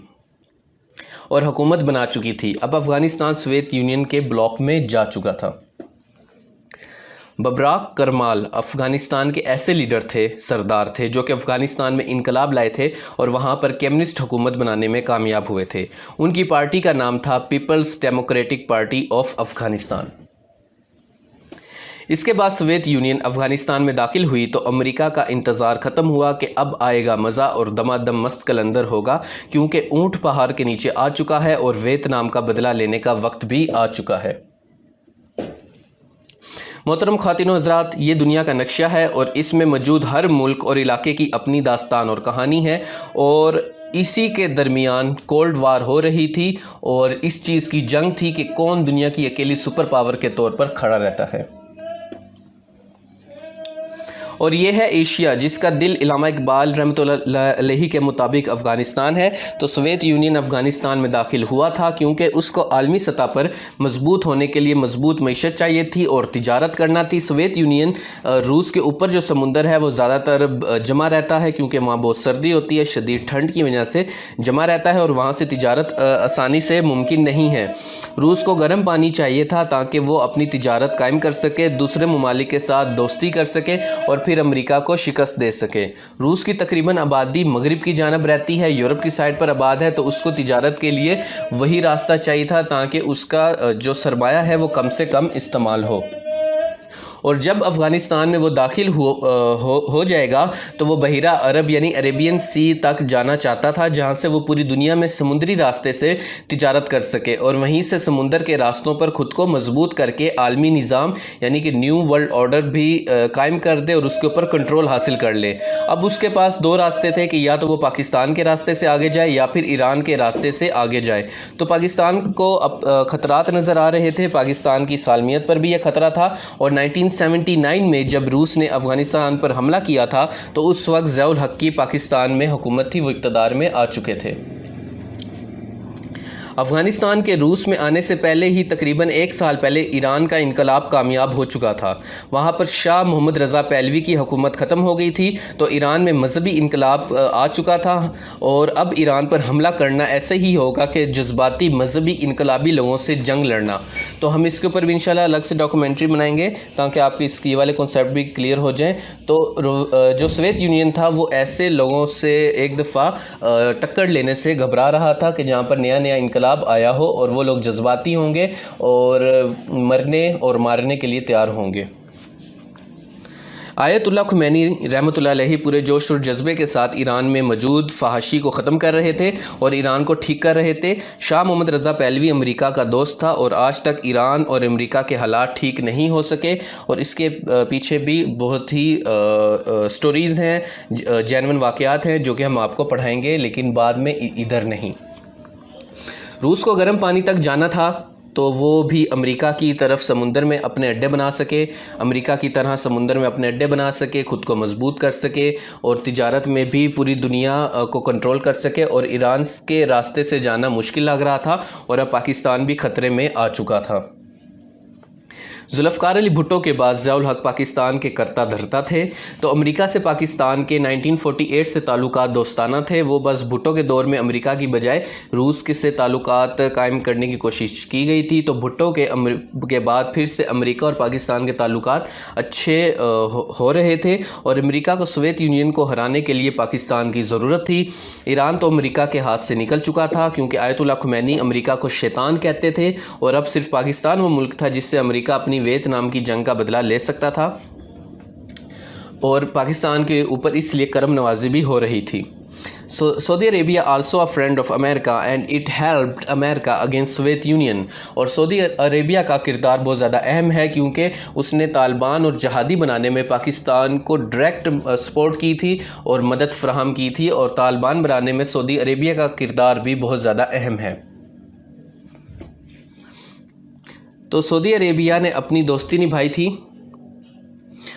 اور حکومت بنا چکی تھی۔ اب افغانستان سوویت یونین کے بلاک میں جا چکا تھا۔ ببراک کرمال افغانستان کے ایسے لیڈر تھے، سردار تھے، جو کہ افغانستان میں انقلاب لائے تھے اور وہاں پر کمیونسٹ حکومت بنانے میں کامیاب ہوئے تھے۔ ان کی پارٹی کا نام تھا People's Democratic Party of Afghanistan. اس کے بعد سوویت یونین افغانستان میں داخل ہوئی تو امریکہ کا انتظار ختم ہوا کہ اب آئے گا مزہ اور دمادم مست کلندر ہوگا، کیونکہ اونٹ پہاڑ کے نیچے آ چکا ہے اور ویتنام کا بدلہ لینے کا وقت بھی آ چکا ہے۔ محترم خواتین و حضرات، یہ دنیا کا نقشہ ہے اور اس میں موجود ہر ملک اور علاقے کی اپنی داستان اور کہانی ہے، اور اسی کے درمیان کولڈ وار ہو رہی تھی اور اس چیز کی جنگ تھی کہ کون دنیا کی اکیلی سپر پاور کے طور پر کھڑا رہتا ہے۔ اور یہ ہے ایشیا، جس کا دل علامہ اقبال رحمۃ اللہ علیہ کے مطابق افغانستان ہے۔ تو سوویت یونین افغانستان میں داخل ہوا تھا کیونکہ اس کو عالمی سطح پر مضبوط ہونے کے لیے مضبوط معیشت چاہیے تھی اور تجارت کرنا تھی۔ سوویت یونین روس کے اوپر جو سمندر ہے وہ زیادہ تر جمع رہتا ہے کیونکہ وہاں بہت سردی ہوتی ہے، شدید ٹھنڈ کی وجہ سے جمع رہتا ہے اور وہاں سے تجارت آسانی سے ممکن نہیں ہے۔ روس کو گرم پانی چاہیے تھا تاکہ وہ اپنی تجارت قائم کر سکے، دوسرے ممالک کے ساتھ دوستی کر سکے اور پھر امریکہ کو شکست دے سکے۔ روس کی تقریباً آبادی مغرب کی جانب رہتی ہے، یورپ کی سائڈ پر آباد ہے، تو اس کو تجارت کے لیے وہی راستہ چاہیے تھا تاکہ اس کا جو سرمایہ ہے وہ کم سے کم استعمال ہو۔ اور جب افغانستان میں وہ داخل ہو جائے گا تو وہ بحیرہ عرب یعنی عربین سی تک جانا چاہتا تھا، جہاں سے وہ پوری دنیا میں سمندری راستے سے تجارت کر سکے اور وہیں سے سمندر کے راستوں پر خود کو مضبوط کر کے عالمی نظام یعنی کہ نیو ورلڈ آرڈر بھی قائم کر دے اور اس کے اوپر کنٹرول حاصل کر لے۔ اب اس کے پاس دو راستے تھے کہ یا تو وہ پاکستان کے راستے سے آگے جائے یا پھر ایران کے راستے سے آگے جائے۔ تو پاکستان کو اب خطرات نظر آ رہے تھے، پاکستان کی سالمیت پر بھی یہ خطرہ تھا، اور 1979 میں جب روس نے افغانستان پر حملہ کیا تھا تو اس وقت ضیاء الحق کی پاکستان میں حکومت تھی، وہ اقتدار میں آ چکے تھے۔ افغانستان کے روس میں آنے سے پہلے ہی تقریباً 1 سال پہلے ایران کا انقلاب کامیاب ہو چکا تھا۔ وہاں پر شاہ محمد رضا پہلوی کی حکومت ختم ہو گئی تھی تو ایران میں مذہبی انقلاب آ چکا تھا، اور اب ایران پر حملہ کرنا ایسے ہی ہوگا کہ جذباتی مذہبی انقلابی لوگوں سے جنگ لڑنا۔ تو ہم اس کے اوپر بھی انشاءاللہ الگ سے ڈاکومنٹری بنائیں گے تاکہ آپ اس کی والے کنسیپٹ بھی کلیئر ہو جائیں۔ تو جو سوویت یونین تھا وہ ایسے لوگوں سے ایک دفعہ ٹکر لینے سے گھبرا رہا تھا کہ جہاں پر نیا انقلاب آیا ہو اور وہ لوگ جذباتی ہوں گے اور مرنے اور مارنے کے لیے تیار ہوں گے۔ آیت اللہ خمینی رحمۃ اللہ علیہ پورے جوش اور جذبے کے ساتھ ایران میں موجود فحاشی کو ختم کر رہے تھے اور ایران کو ٹھیک کر رہے تھے۔ شاہ محمد رضا پہلوی امریکہ کا دوست تھا اور آج تک ایران اور امریکہ کے حالات ٹھیک نہیں ہو سکے، اور اس کے پیچھے بھی بہت ہی سٹوریز ہیں، جینون واقعات ہیں جو کہ ہم آپ کو پڑھائیں گے، لیکن بعد میں ادھر نہیں۔ روس کو گرم پانی تک جانا تھا تو وہ بھی امریکہ کی طرف سمندر میں اپنے اڈے بنا سکے، امریکہ کی طرح سمندر میں اپنے اڈے بنا سکے، خود کو مضبوط کر سکے اور تجارت میں بھی پوری دنیا کو کنٹرول کر سکے، اور ایران کے راستے سے جانا مشکل لگ رہا تھا اور اب پاکستان بھی خطرے میں آ چکا تھا۔ ذوالفقار علی بھٹو کے بعد ضیاء الحق پاکستان کے کرتا دھرتا تھے، تو امریکہ سے پاکستان کے 1948 سے تعلقات دوستانہ تھے۔ وہ بس بھٹو کے دور میں امریکہ کی بجائے روس سے تعلقات قائم کرنے کی کوشش کی گئی تھی، تو بھٹو کے بعد پھر سے امریکہ اور پاکستان کے تعلقات اچھے ہو رہے تھے، اور امریکہ کو سوویت یونین کو ہرانے کے لیے پاکستان کی ضرورت تھی۔ ایران تو امریکہ کے ہاتھ سے نکل چکا تھا کیونکہ آیت اللہ خمینی امریکہ کو شیطان کہتے تھے، اور اب صرف پاکستان وہ ملک تھا جس سے امریکہ اپنی ویتنام کی جنگ کا بدلہ لے سکتا تھا، اور پاکستان کے اوپر اس لیے کرم نوازی بھی ہو رہی تھی۔ Saudi Arabia also a friend of America and it helped America against Soviet Union. اور سعودی عربیہ کا کردار بہت زیادہ اہم ہے کیونکہ اس نے طالبان اور جہادی بنانے میں پاکستان کو ڈائریکٹ سپورٹ کی تھی اور مدد فراہم کی تھی، اور طالبان بنانے میں سعودی عربیہ کا کردار بھی بہت زیادہ اہم ہے. تو سعودی عربیہ نے اپنی دوستی نبھائی تھی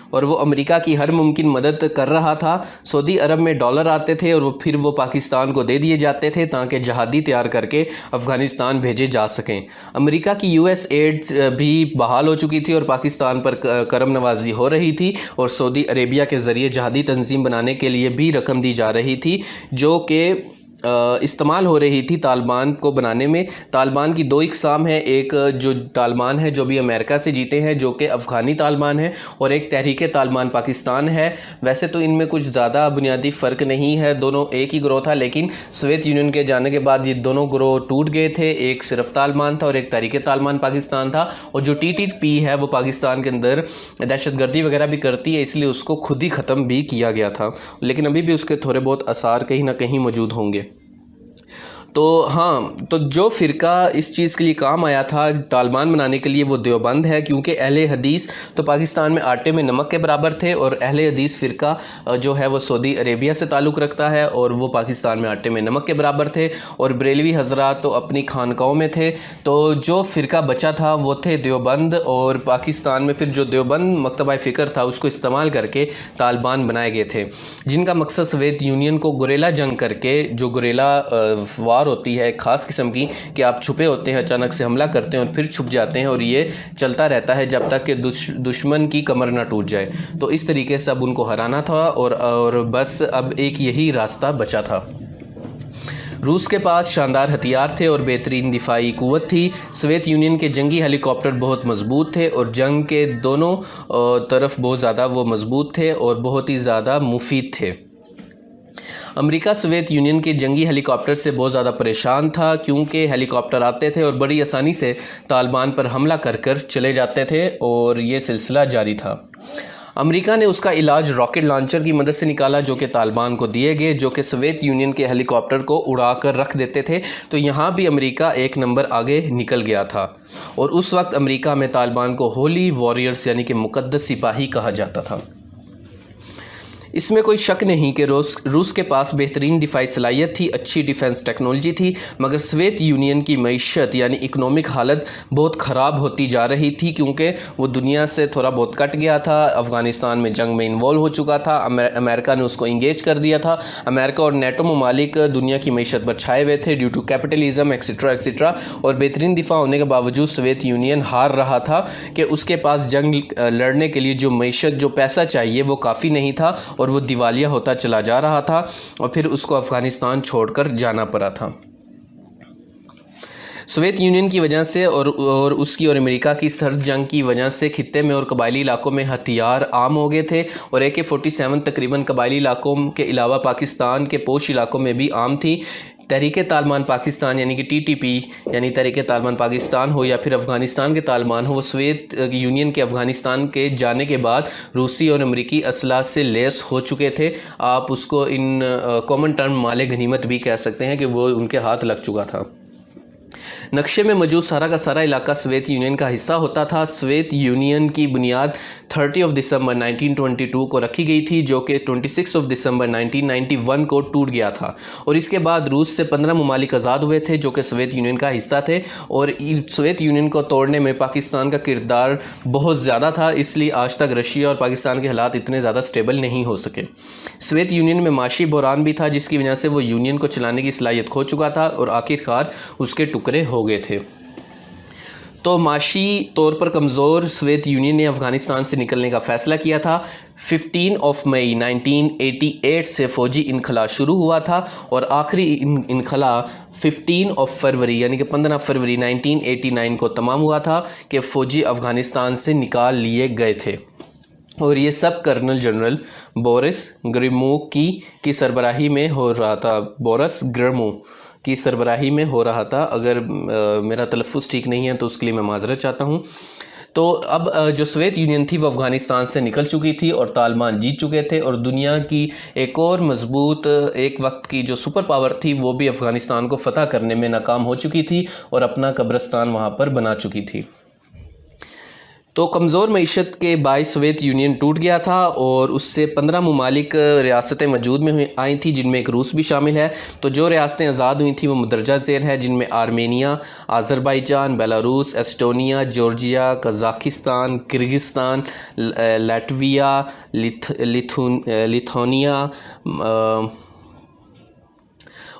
اور وہ امریکہ کی ہر ممکن مدد کر رہا تھا. سعودی عرب میں ڈالر آتے تھے اور پھر وہ پاکستان کو دے دیے جاتے تھے تاکہ جہادی تیار کر کے افغانستان بھیجے جا سکیں. امریکہ کی US ایڈ بھی بحال ہو چکی تھی اور پاکستان پر کرم نوازی ہو رہی تھی، اور سعودی عربیہ کے ذریعے جہادی تنظیم بنانے کے لیے بھی رقم دی جا رہی تھی جو کہ استعمال ہو رہی تھی طالبان کو بنانے میں. طالبان کی 2 اقسام ہیں، ایک جو طالبان ہے جو بھی امریکہ سے جیتے ہیں جو کہ افغانی طالبان ہے، اور ایک تحریک طالبان پاکستان ہے. ویسے تو ان میں کچھ زیادہ بنیادی فرق نہیں ہے، دونوں ایک ہی گروہ تھا، لیکن سوویت یونین کے جانے کے بعد یہ دونوں گروہ ٹوٹ گئے تھے. ایک صرف طالبان تھا اور ایک تحریک طالبان پاکستان تھا، اور جو TTP ہے وہ پاکستان کے اندر دہشت گردی وغیرہ بھی کرتی ہے، اس لیے اس کو خود ہی ختم بھی کیا گیا تھا، لیکن ابھی بھی اس کے تھوڑے بہت آثار کہیں نہ کہیں موجود ہوں گے. تو جو فرقہ اس چیز کے لیے کام آیا تھا طالبان بنانے کے لیے وہ دیوبند ہے، کیونکہ اہل حدیث تو پاکستان میں آٹے میں نمک کے برابر تھے، اور اہل حدیث فرقہ جو ہے وہ سعودی عربیہ سے تعلق رکھتا ہے اور وہ پاکستان میں آٹے میں نمک کے برابر تھے. اور بریلوی حضرات تو اپنی خانقاہوں میں تھے. تو جو فرقہ بچا تھا وہ تھے دیوبند، اور پاکستان میں پھر جو دیوبند مکتبہ فکر تھا اس کو استعمال کر کے طالبان بنائے گئے تھے، جن کا مقصد سوویت یونین کو گوریلا جنگ کر کے، جو گوریلا وار ہوتی ہے ایک خاص قسم کی کہ آپ چھپے ہوتے ہیں، اچانک سے حملہ کرتے ہیں اور پھر چھپ جاتے ہیں، اور یہ چلتا رہتا ہے جب تک کہ دشمن کی کمر نہ ٹوٹ جائے. تو اس طریقے سے اب ان کو ہرانا تھا، اور بس اب ایک یہی راستہ بچا تھا. روس کے پاس شاندار ہتھیار تھے اور بہترین دفاعی قوت تھی. سوویت یونین کے جنگی ہیلی کاپٹر بہت مضبوط تھے اور جنگ کے دونوں طرف بہت زیادہ وہ مضبوط تھے اور بہت ہی زیادہ مفید تھے. امریکہ سوویت یونین کے جنگی ہیلی کاپٹر سے بہت زیادہ پریشان تھا، کیونکہ ہیلی کاپٹر آتے تھے اور بڑی آسانی سے طالبان پر حملہ کر چلے جاتے تھے، اور یہ سلسلہ جاری تھا. امریکہ نے اس کا علاج راکٹ لانچر کی مدد سے نکالا جو کہ طالبان کو دیے گئے، جو کہ سوویت یونین کے ہیلی کاپٹر کو اڑا کر رکھ دیتے تھے. تو یہاں بھی امریکہ 1 نمبر آگے نکل گیا تھا، اور اس وقت امریکہ میں طالبان کو ہولی واریئرز یعنی کہ مقدس سپاہی کہا جاتا تھا. اس میں کوئی شک نہیں کہ روس کے پاس بہترین دفاعی صلاحیت تھی، اچھی ڈیفنس ٹیکنالوجی تھی، مگر سوویت یونین کی معیشت یعنی اکنامک حالت بہت خراب ہوتی جا رہی تھی، کیونکہ وہ دنیا سے تھوڑا بہت کٹ گیا تھا، افغانستان میں جنگ میں انوالو ہو چکا تھا، امریکہ نے اس کو انگیج کر دیا تھا. امریکہ اور نیٹو ممالک دنیا کی معیشت پر چھائے ہوئے تھے ڈیو ٹو کیپٹلزم ایکسیٹرا، اور بہترین دفاع ہونے کے باوجود سوویت یونین ہار رہا تھا کہ اس کے پاس جنگ لڑنے کے لیے جو معیشت جو پیسہ چاہیے وہ کافی نہیں تھا، اور وہ دیوالیہ ہوتا چلا جا رہا تھا، اور پھر اس کو افغانستان چھوڑ کر جانا پڑا تھا. سوویت یونین کی وجہ سے اور اس کی اور امریکہ کی سرد جنگ کی وجہ سے خطے میں اور قبائلی علاقوں میں ہتھیار عام ہو گئے تھے، اور AK-47 تقریباً قبائلی علاقوں کے علاوہ پاکستان کے پوش علاقوں میں بھی عام تھی. تحریک طالبان پاکستان یعنی کہ TTP یعنی تحریک طالبان پاکستان ہو یا پھر افغانستان کے طالبان ہو، وہ سوویت یونین کے افغانستان کے جانے کے بعد روسی اور امریکی اسلحہ سے لیس ہو چکے تھے. آپ اس کو ان کامن ٹرم مال غنیمت بھی کہہ سکتے ہیں کہ وہ ان کے ہاتھ لگ چکا تھا. نقشے میں موجود سارا کا سارا علاقہ سوویت یونین کا حصہ ہوتا تھا. سوویت یونین کی بنیاد 30 دسمبر 1922 کو رکھی گئی تھی، جو کہ 26 دسمبر 1991 کو ٹوٹ گیا تھا، اور اس کے بعد روس سے 15 ممالک آزاد ہوئے تھے جو کہ سوویت یونین کا حصہ تھے. اور سوویت یونین کو توڑنے میں پاکستان کا کردار بہت زیادہ تھا، اس لیے آج تک رشیا اور پاکستان کے حالات اتنے زیادہ سٹیبل نہیں ہو سکے. سوویت یونین میں معاشی بحران بھی تھا، جس کی وجہ سے وہ یونین کو چلانے کی صلاحیت کھو چکا تھا، اور آخرکار اس کے ٹکڑے ہو گئے تھے. تو معاشی طور پر کمزور سوویت یونین نے افغانستان سے نکلنے کا فیصلہ کیا تھا. 15 مئی 1988 سے فوجی انخلا شروع ہوا تھا، اور آخری انخلا 15 فروری یعنی کہ 15 فروری 1989 کو تمام ہوا تھا کہ فوجی افغانستان سے نکال لیے گئے تھے. اور یہ سب کرنل جنرل بورس گرموو کی سربراہی میں ہو رہا تھا. بورس گرموو کی سربراہی میں ہو رہا تھا. اگر میرا تلفظ ٹھیک نہیں ہے تو اس کے لیے میں معذرت چاہتا ہوں. تو اب جو سوویت یونین تھی وہ افغانستان سے نکل چکی تھی اور طالبان جیت چکے تھے، اور دنیا کی ایک اور مضبوط ایک وقت کی جو سپر پاور تھی وہ بھی افغانستان کو فتح کرنے میں ناکام ہو چکی تھی اور اپنا قبرستان وہاں پر بنا چکی تھی۔ تو کمزور معیشت کے باعث سوویت یونین ٹوٹ گیا تھا اور اس سے 15 ممالک ریاستیں وجود میں آئی تھیں، جن میں ایک روس بھی شامل ہے۔ تو جو ریاستیں آزاد ہوئی تھیں وہ مندرجہ ذیل ہے، جن میں Armenia, Azerbaijan, Belarus, Estonia, Georgia, Kazakhstan, Kyrgyzstan, Latvia, Lithuania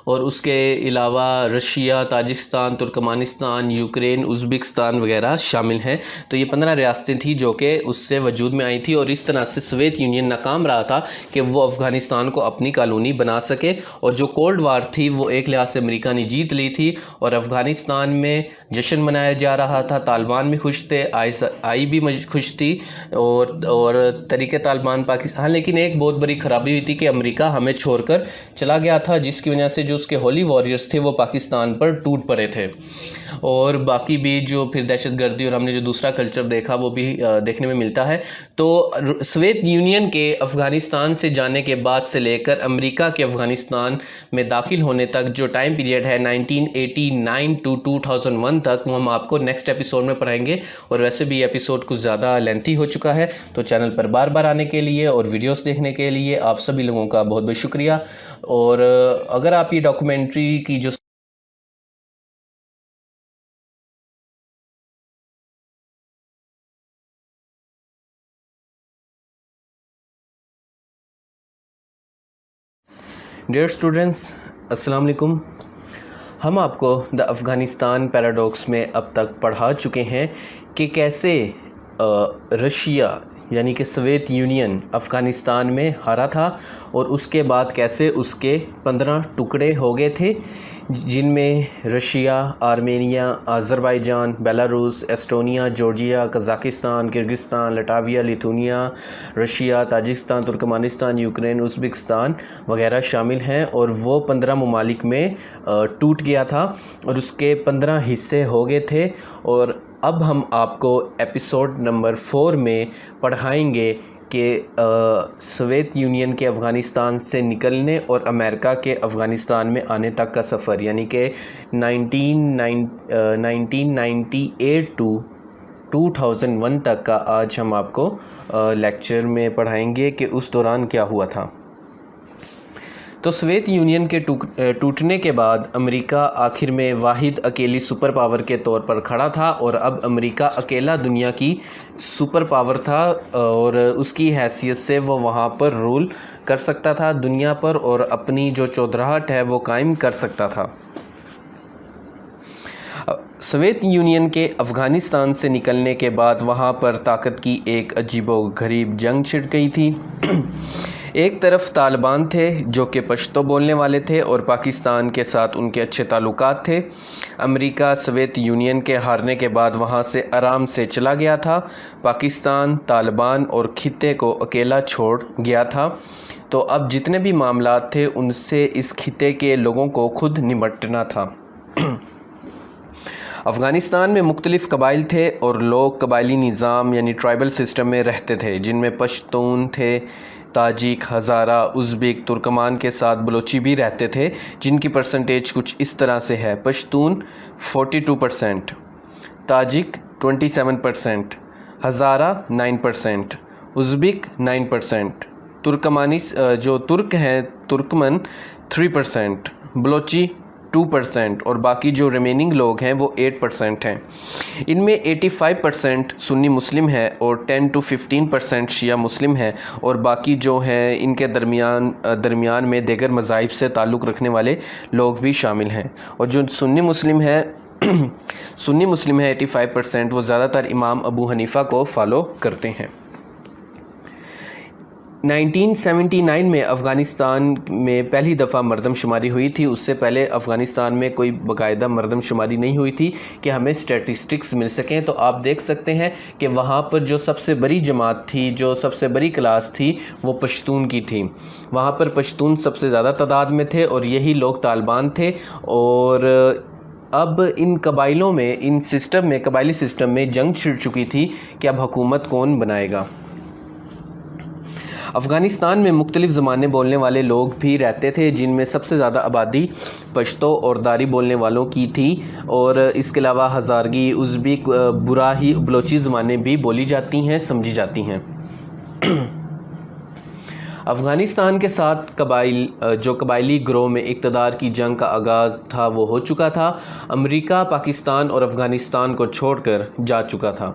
اور اس کے علاوہ Russia, Tajikistan, Turkmenistan, Ukraine, Uzbekistan وغیرہ شامل ہیں۔ تو یہ 15 ریاستیں تھیں جو کہ اس سے وجود میں آئی تھیں، اور اس طرح سے سوویت یونین ناکام رہا تھا کہ وہ افغانستان کو اپنی کالونی بنا سکے، اور جو کولڈ وار تھی وہ ایک لحاظ سے امریکہ نے جیت لی تھی، اور افغانستان میں جشن منایا جا رہا تھا۔ طالبان بھی خوش تھے، آئی بھی خوش تھی، اور طریقے طالبان پاکستان، لیکن ایک بہت بڑی خرابی ہوئی تھی کہ امریکہ ہمیں چھوڑ کر چلا گیا تھا، جس کی وجہ سے جو اس کے ہولی واریئرز تھے وہ پاکستان پر ٹوٹ پڑے تھے، اور باقی بھی جو پھر دہشت گردی اور ہم نے جو دوسرا کلچر دیکھا وہ بھی دیکھنے میں ملتا ہے۔ تو سوویت یونین کے افغانستان سے جانے کے بعد سے لے کر امریکہ کے افغانستان میں داخل ہونے تک جو ٹائم پیریڈ ہے 1989 ٹو 2001 تک، وہ ہم آپ کو نیکسٹ ایپیسوڈ میں پڑھائیں گے، اور ویسے بھی ایپیسوڈ کچھ زیادہ لینتھی ہو چکا ہے۔ تو چینل پر بار بار آنے کے لیے اور ویڈیوز دیکھنے کے لیے آپ سبھی لوگوں کا بہت بہت شکریہ، اور اگر آپ یہ ڈاکومنٹری کی جو ڈیئر اسٹوڈنٹس، السلام علیکم۔ ہم آپ کو دا افغانستان پیراڈاکس میں اب تک پڑھا چکے ہیں کہ کیسے رشیا یعنی کہ سوویت یونین افغانستان میں ہارا تھا، اور اس کے بعد کیسے اس کے 15 ٹکڑے ہو گئے تھے، جن میں Russia, Armenia, Azerbaijan, Belarus, Estonia, Georgia, Kazakhstan, Kyrgyzstan, Latvia, Lithuania, Russia, Tajikistan, Turkmenistan, Ukraine, Uzbekistan وغیرہ شامل ہیں، اور وہ 15 ممالک میں ٹوٹ گیا تھا اور اس کے 15 حصے ہو گئے تھے۔ اور اب ہم آپ کو ایپیسوڈ نمبر 4 میں پڑھائیں گے کہ سوویت یونین کے افغانستان سے نکلنے اور امریکہ کے افغانستان میں آنے تک کا سفر، یعنی کہ 1998 ٹو 2001 تک کا آج ہم آپ کو لیکچر میں پڑھائیں گے کہ اس دوران کیا ہوا تھا۔ تو سوویت یونین کے ٹوٹنے کے بعد امریکہ آخر میں واحد اکیلی سپر پاور کے طور پر کھڑا تھا، اور اب امریکہ اکیلا دنیا کی سپر پاور تھا، اور اس کی حیثیت سے وہ وہاں پر رول کر سکتا تھا دنیا پر، اور اپنی جو چودراہٹ ہے وہ قائم کر سکتا تھا۔ سوویت یونین کے افغانستان سے نکلنے کے بعد وہاں پر طاقت کی ایک عجیب و غریب جنگ چھڑ گئی تھی۔ ایک طرف طالبان تھے جو کہ پشتو بولنے والے تھے، اور پاکستان کے ساتھ ان کے اچھے تعلقات تھے۔ امریکہ سوویت یونین کے ہارنے کے بعد وہاں سے آرام سے چلا گیا تھا۔ پاکستان، طالبان اور خطے کو اکیلا چھوڑ گیا تھا۔ تو اب جتنے بھی معاملات تھے ان سے اس خطے کے لوگوں کو خود نمٹنا تھا۔ افغانستان میں مختلف قبائل تھے، اور لوگ قبائلی نظام یعنی ٹرائبل سسٹم میں رہتے تھے، جن میں پشتون تھے، تاجک، ہزارہ، ازبک، ترکمان کے ساتھ بلوچی بھی رہتے تھے، جن کی پرسنٹیج کچھ اس طرح سے ہے: پشتون 42%، تاجک 27%، ہزارہ 9%، ازبک 9%، ترکمانی جو ترک ہیں ترکمن 3%، بلوچی 2%، اور باقی جو ریمیننگ لوگ ہیں وہ 8% ہیں۔ ان میں 85% سنی مسلم ہے، اور 10 to 15% شیعہ مسلم ہیں، اور باقی جو ہیں ان کے درمیان میں دیگر مذاہب سے تعلق رکھنے والے لوگ بھی شامل ہیں۔ اور جو سنی مسلم ہے 85%، وہ زیادہ تر امام ابو حنیفہ کو فالو کرتے ہیں۔ 1979 میں افغانستان میں پہلی دفعہ مردم شماری ہوئی تھی۔ اس سے پہلے افغانستان میں کوئی باقاعدہ مردم شماری نہیں ہوئی تھی کہ ہمیں سٹیٹسٹکس مل سکیں۔ تو آپ دیکھ سکتے ہیں کہ وہاں پر جو سب سے بڑی جماعت تھی، جو سب سے بڑی کلاس تھی، وہ پشتون کی تھی۔ وہاں پر پشتون سب سے زیادہ تعداد میں تھے، اور یہی لوگ طالبان تھے، اور اب ان قبائلوں میں قبائلی سسٹم میں جنگ چھڑ چکی تھی کہ اب حکومت کون بنائے گا۔ افغانستان میں مختلف زبانیں بولنے والے لوگ بھی رہتے تھے، جن میں سب سے زیادہ آبادی پشتو اور داری بولنے والوں کی تھی، اور اس کے علاوہ ہزارگی، ازبک، براہی، بلوچی زبانیں بھی بولی جاتی ہیں، سمجھی جاتی ہیں۔ افغانستان کے ساتھ قبائلی گروہ میں اقتدار کی جنگ کا آغاز تھا وہ ہو چکا تھا۔ امریکہ پاکستان اور افغانستان کو چھوڑ کر جا چکا تھا۔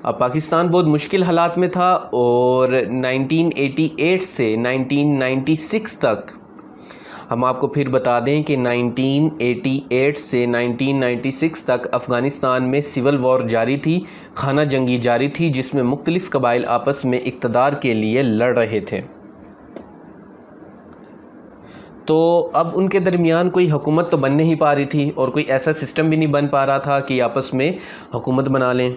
اب پاکستان بہت مشکل حالات میں تھا، اور 1988 سے 1996 تک، ہم آپ کو پھر بتا دیں کہ 1988 سے 1996 تک افغانستان میں سول وار جاری تھی، خانہ جنگی جاری تھی، جس میں مختلف قبائل آپس میں اقتدار کے لیے لڑ رہے تھے۔ تو اب ان کے درمیان کوئی حکومت تو بن نہیں پا رہی تھی، اور کوئی ایسا سسٹم بھی نہیں بن پا رہا تھا کہ آپس میں حکومت بنا لیں۔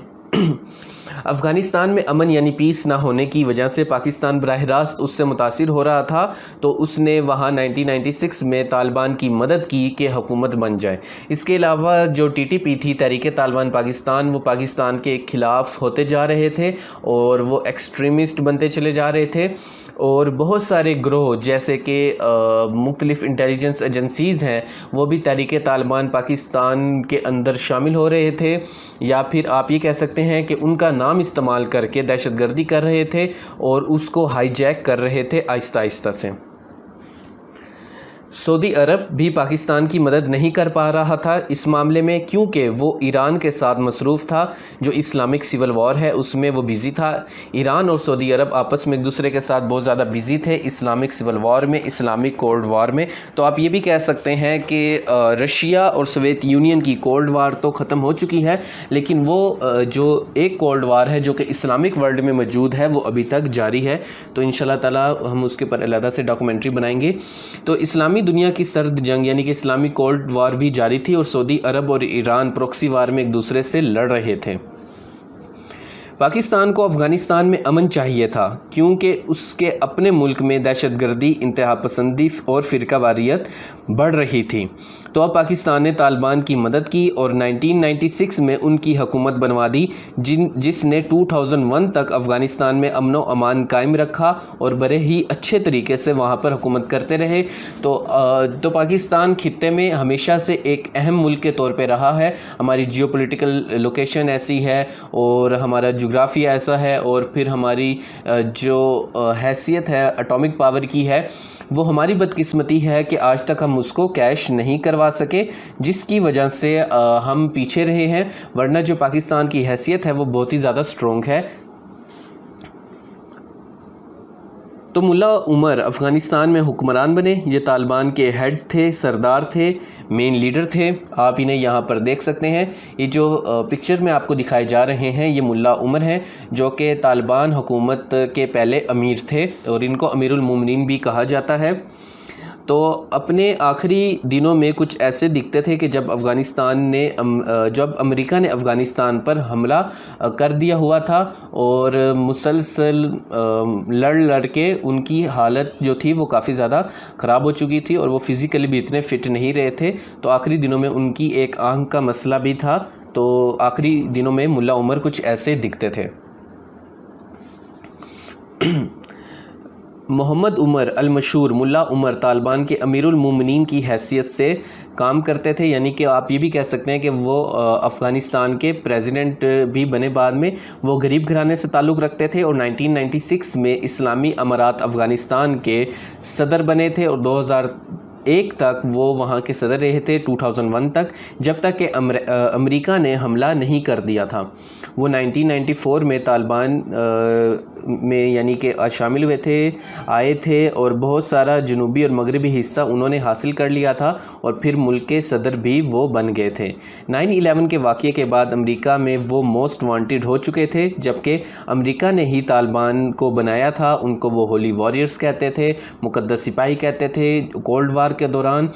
افغانستان میں امن یعنی پیس نہ ہونے کی وجہ سے پاکستان براہ راست اس سے متاثر ہو رہا تھا، تو اس نے وہاں 1996 میں طالبان کی مدد کی کہ حکومت بن جائے۔ اس کے علاوہ جو TTP تھی، تحریک طالبان پاکستان، وہ پاکستان کے خلاف ہوتے جا رہے تھے، اور وہ ایکسٹریمسٹ بنتے چلے جا رہے تھے، اور بہت سارے گروہ جیسے کہ مختلف انٹیلیجنس ایجنسیز ہیں، وہ بھی تحریک طالبان پاکستان کے اندر شامل ہو رہے تھے، یا پھر آپ یہ کہہ سکتے ہیں کہ ان کا نام استعمال کر کے دہشت گردی کر رہے تھے، اور اس کو ہائی جیک کر رہے تھے آہستہ آہستہ سے۔ سعودی عرب بھی پاکستان کی مدد نہیں کر پا رہا تھا اس معاملے میں، کیونکہ وہ ایران کے ساتھ مصروف تھا، جو اسلامک سول وار ہے اس میں وہ بیزی تھا۔ ایران اور سعودی عرب آپس میں ایک دوسرے کے ساتھ بہت زیادہ بیزی تھے اسلامک سول وار میں، اسلامک کولڈ وار میں۔ تو آپ یہ بھی کہہ سکتے ہیں کہ رشیا اور سوویت یونین کی کولڈ وار تو ختم ہو چکی ہے، لیکن وہ جو ایک کولڈ وار ہے جو کہ اسلامک ورلڈ میں موجود ہے، وہ ابھی تک جاری ہے۔ تو انشاءاللہ تعالی ہم اس کے پر علیحدہ سے ڈاکومنٹری بنائیں گے۔ تو اسلامی دنیا کی سرد جنگ یعنی کہ اسلامی کولڈ وار بھی جاری تھی، اور سعودی عرب اور ایران پروکسی وار میں ایک دوسرے سے لڑ رہے تھے۔ پاکستان کو افغانستان میں امن چاہیے تھا، کیونکہ اس کے اپنے ملک میں دہشت گردی، انتہا پسندی اور فرقہ واریت بڑھ رہی تھی۔ تو اب پاکستان نے طالبان کی مدد کی اور 1996 میں ان کی حکومت بنوا دی، جس نے 2001 تک افغانستان میں امن و امان قائم رکھا، اور بڑے ہی اچھے طریقے سے وہاں پر حکومت کرتے رہے۔ تو پاکستان خطے میں ہمیشہ سے ایک اہم ملک کے طور پہ رہا ہے۔ ہماری جیو پولیٹیکل لوکیشن ایسی ہے، اور ہمارا جغرافیہ ایسا ہے، اور پھر ہماری جو حیثیت ہے اٹامک پاور کی ہے، وہ ہماری بدقسمتی ہے کہ آج تک ہم اس کو کیش نہیں کروا سکے، جس کی وجہ سے ہم پیچھے رہے ہیں، ورنہ جو پاکستان کی حیثیت ہے وہ بہت ہی زیادہ سٹرونگ ہے۔ تو ملا عمر افغانستان میں حکمران بنے، یہ طالبان کے ہیڈ تھے، سردار تھے، مین لیڈر تھے۔ آپ انہیں یہاں پر دیکھ سکتے ہیں، یہ جو پکچر میں آپ کو دکھائے جا رہے ہیں یہ ملا عمر ہیں، جو کہ طالبان حکومت کے پہلے امیر تھے، اور ان کو امیر المومنین بھی کہا جاتا ہے۔ تو اپنے آخری دنوں میں کچھ ایسے دکھتے تھے کہ جب امریکہ نے افغانستان پر حملہ کر دیا ہوا تھا، اور مسلسل لڑ کے ان کی حالت جو تھی وہ کافی زیادہ خراب ہو چکی تھی، اور وہ فزیکلی بھی اتنے فٹ نہیں رہے تھے۔ تو آخری دنوں میں ان کی ایک آنکھ کا مسئلہ بھی تھا، تو آخری دنوں میں ملا عمر کچھ ایسے دکھتے تھے۔ محمد عمر المشہور ملا عمر طالبان کے امیر المومنین کی حیثیت سے کام کرتے تھے، یعنی کہ آپ یہ بھی کہہ سکتے ہیں کہ وہ افغانستان کے پریزیڈنٹ بھی بنے بعد میں۔ وہ غریب گھرانے سے تعلق رکھتے تھے، اور 1996 میں اسلامی امارات افغانستان کے صدر بنے تھے، اور 2001 تک وہ وہاں کے صدر رہے تھے، 2001 تک، جب تک کہ امریکہ نے حملہ نہیں کر دیا تھا۔ وہ 1994 میں طالبان میں یعنی کہ شامل آئے تھے، اور بہت سارا جنوبی اور مغربی حصہ انہوں نے حاصل کر لیا تھا، اور پھر ملک کے صدر بھی وہ بن گئے تھے۔ 9/11 کے واقعے کے بعد امریکہ میں وہ موسٹ وانٹڈ ہو چکے تھے، جبکہ امریکہ نے ہی طالبان کو بنایا تھا۔ ان کو وہ ہولی واریئرز کہتے تھے، مقدس سپاہی کہتے تھے۔ کولڈ وار کے دوران،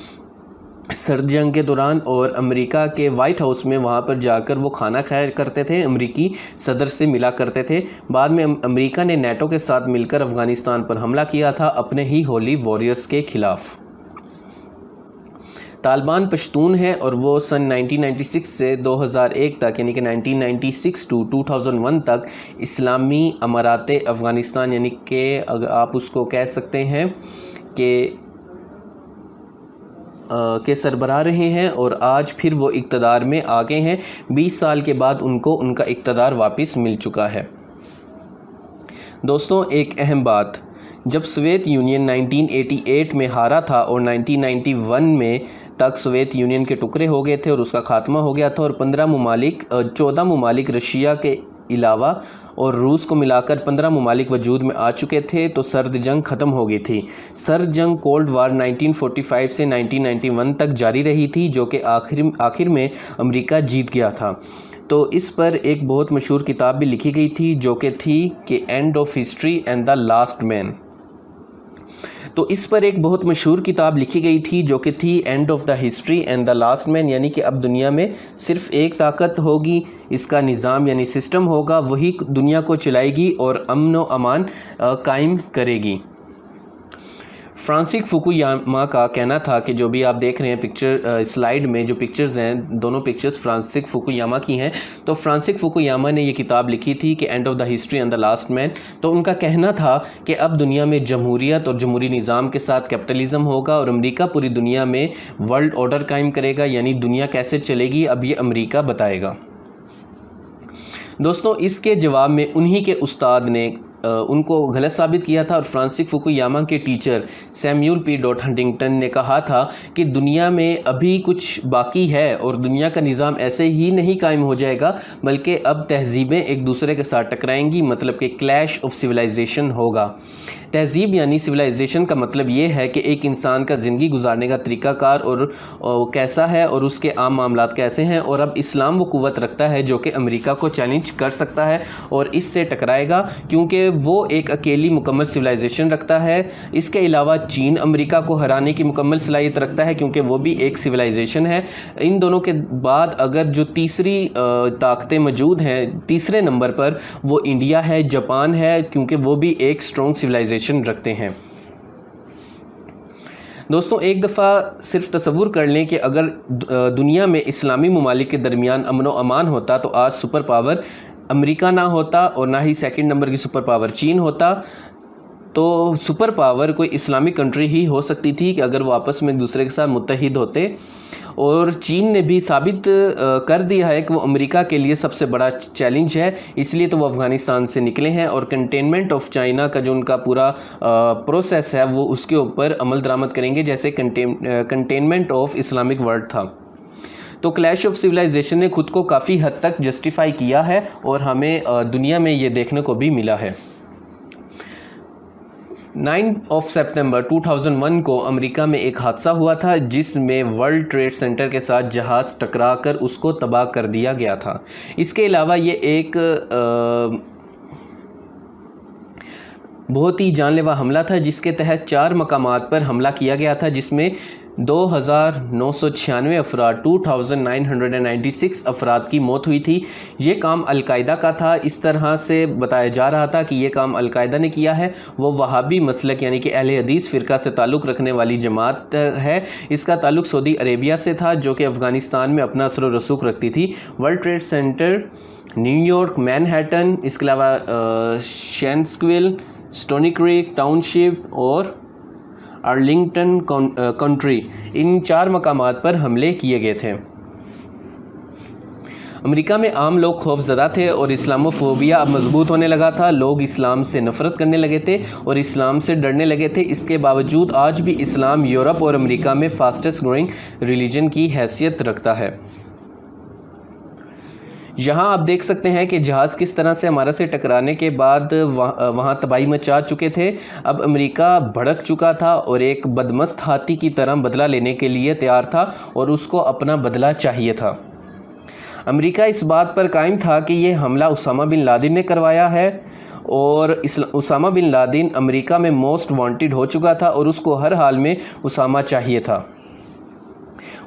سرد جنگ کے دوران، اور امریکہ کے وائٹ ہاؤس میں وہاں پر جا کر وہ کھانا کھایا کرتے تھے، امریکی صدر سے ملا کرتے تھے۔ بعد میں امریکہ نے نیٹو کے ساتھ مل کر افغانستان پر حملہ کیا تھا اپنے ہی ہولی واریئرز کے خلاف۔ طالبان پشتون ہیں اور وہ سن 1996 سے 2001 تک یعنی کہ 1996 ٹو 2001 تک اسلامی امارات افغانستان یعنی کہ آپ اس کو کہہ سکتے ہیں کہ سربراہ رہے ہیں، اور آج پھر وہ اقتدار میں آ گئے ہیں۔ 20 سال کے بعد ان کو ان کا اقتدار واپس مل چکا ہے۔ دوستوں، ایک اہم بات، جب سوویت یونین 1988 میں ہارا تھا اور 1991 میں تک سوویت یونین کے ٹکڑے ہو گئے تھے اور اس کا خاتمہ ہو گیا تھا، اور 14 ممالک رشیا کے علاوہ اور روس کو ملا کر 15 ممالک وجود میں آ چکے تھے، تو سرد جنگ ختم ہو گئی تھی۔ سرد جنگ کولڈ وار 1945 سے 1991 تک جاری رہی تھی، جو کہ آخر میں امریکہ جیت گیا تھا۔ تو اس پر ایک بہت مشہور کتاب بھی لکھی گئی تھی، جو کہ تھی کہ end of history and the last man. تو اس پر ایک بہت مشہور کتاب لکھی گئی تھی، جو کہ تھی end of the history and the last man, یعنی کہ اب دنیا میں صرف ایک طاقت ہوگی، اس کا نظام یعنی سسٹم ہوگا، وہی دنیا کو چلائے گی اور امن و امان قائم کرے گی۔ فرانسس فوکویاما کا کہنا تھا کہ جو بھی آپ دیکھ رہے ہیں پکچر سلائیڈ میں جو پکچرز ہیں، دونوں پکچرز فرانسس فوکویاما کی ہیں۔ تو فرانسس فوکویاما نے یہ کتاب لکھی تھی کہ end of the history and the last man. تو ان کا کہنا تھا کہ اب دنیا میں جمہوریت اور جمہوری نظام کے ساتھ کیپٹلزم ہوگا، اور امریکہ پوری دنیا میں ورلڈ آرڈر قائم کرے گا، یعنی دنیا کیسے چلے گی اب یہ امریکہ بتائے گا۔ دوستوں، اس کے جواب میں انہی کے استاد نے ان کو غلط ثابت کیا تھا، اور فرانسس فوکویاما کے ٹیچر سیمیول پی ہنٹنگٹن نے کہا تھا کہ دنیا میں ابھی کچھ باقی ہے اور دنیا کا نظام ایسے ہی نہیں قائم ہو جائے گا، بلکہ اب تہذیبیں ایک دوسرے کے ساتھ ٹکرائیں گی، مطلب کہ کلیش آف سویلائزیشن ہوگا۔ تہذیب یعنی سویلائزیشن کا مطلب یہ ہے کہ ایک انسان کا زندگی گزارنے کا طریقہ کار اور کیسا ہے اور اس کے عام معاملات کیسے ہیں، اور اب اسلام وہ قوت رکھتا ہے جو کہ امریکہ کو چیلنج کر سکتا ہے اور اس سے ٹکرائے گا، کیونکہ وہ ایک اکیلی مکمل سویلائزیشن رکھتا ہے۔ اس کے علاوہ چین امریکہ کو ہرانے کی مکمل صلاحیت رکھتا ہے، کیونکہ وہ بھی ایک سویلائزیشن ہے۔ ان دونوں کے بعد اگر جو تیسری طاقتیں موجود ہیں تیسرے نمبر پر، وہ انڈیا ہے، جاپان ہے، کیونکہ وہ بھی ایک اسٹرانگ سویلائزیشن رکھتے ہیں۔ دوستوں، ایک دفعہ صرف تصور کر لیں کہ اگر دنیا میں اسلامی ممالک کے درمیان امن و امان ہوتا تو آج سپر پاور امریکہ نہ ہوتا اور نہ ہی سیکنڈ نمبر کی سپر پاور چین ہوتا۔ تو سپر پاور کوئی اسلامی کنٹری ہی ہو سکتی تھی کہ اگر وہ آپس میں ایک دوسرے کے ساتھ متحد ہوتے، اور چین نے بھی ثابت کر دیا ہے کہ وہ امریکہ کے لیے سب سے بڑا چیلنج ہے، اس لیے تو وہ افغانستان سے نکلے ہیں، اور کنٹینمنٹ آف چائنا کا جو ان کا پورا پروسیس ہے وہ اس کے اوپر عمل درآمد کریں گے، جیسے کنٹینمنٹ آف اسلامک ورلڈ تھا۔ تو کلیش آف سویلائزیشن نے خود کو کافی حد تک جسٹیفائی کیا ہے، اور ہمیں دنیا میں یہ دیکھنے کو بھی ملا ہے۔ 9 سپتمبر 2001 کو امریکہ میں ایک حادثہ ہوا تھا، جس میں ورلڈ ٹریڈ سینٹر کے ساتھ جہاز ٹکرا کر اس کو تباہ کر دیا گیا تھا۔ اس کے علاوہ یہ ایک بہت ہی جان لیوا حملہ تھا، جس کے تحت 4 مقامات پر حملہ کیا گیا تھا، جس میں 2996 افراد 2996 افراد کی موت ہوئی تھی۔ یہ کام القاعدہ کا تھا۔ اس طرح سے بتایا جا رہا تھا کہ یہ کام القاعدہ نے کیا ہے۔ وہ وہابی مسلک یعنی کہ اہل حدیث فرقہ سے تعلق رکھنے والی جماعت ہے۔ اس کا تعلق سعودی عربیہ سے تھا، جو کہ افغانستان میں اپنا اثر و رسوخ رکھتی تھی۔ World Trade Center, New York, Manhattan, اس کے علاوہ شینکسویل، سٹونی کریک ٹاؤن شپ اور ارلنگٹن کنٹری، ان 4 مقامات پر حملے کیے گئے تھے۔ امریکہ میں عام لوگ خوف زدہ تھے اور اسلاموفوبیا اب مضبوط ہونے لگا تھا۔ لوگ اسلام سے نفرت کرنے لگے تھے اور اسلام سے ڈرنے لگے تھے۔ اس کے باوجود آج بھی اسلام یورپ اور امریکہ میں فاسٹسٹ گروئنگ ریلیجن کی حیثیت رکھتا ہے۔ یہاں آپ دیکھ سکتے ہیں کہ جہاز کس طرح سے ہمارا سے ٹکرانے کے بعد وہاں تباہی مچا چکے تھے۔ اب امریکہ بھڑک چکا تھا اور ایک بدمست ہاتھی کی طرح بدلہ لینے کے لیے تیار تھا، اور اس کو اپنا بدلہ چاہیے تھا۔ امریکہ اس بات پر قائم تھا کہ یہ حملہ اسامہ بن لادن نے کروایا ہے، اور اسامہ بن لادن امریکہ میں موسٹ وانٹڈ ہو چکا تھا، اور اس کو ہر حال میں اسامہ چاہیے تھا۔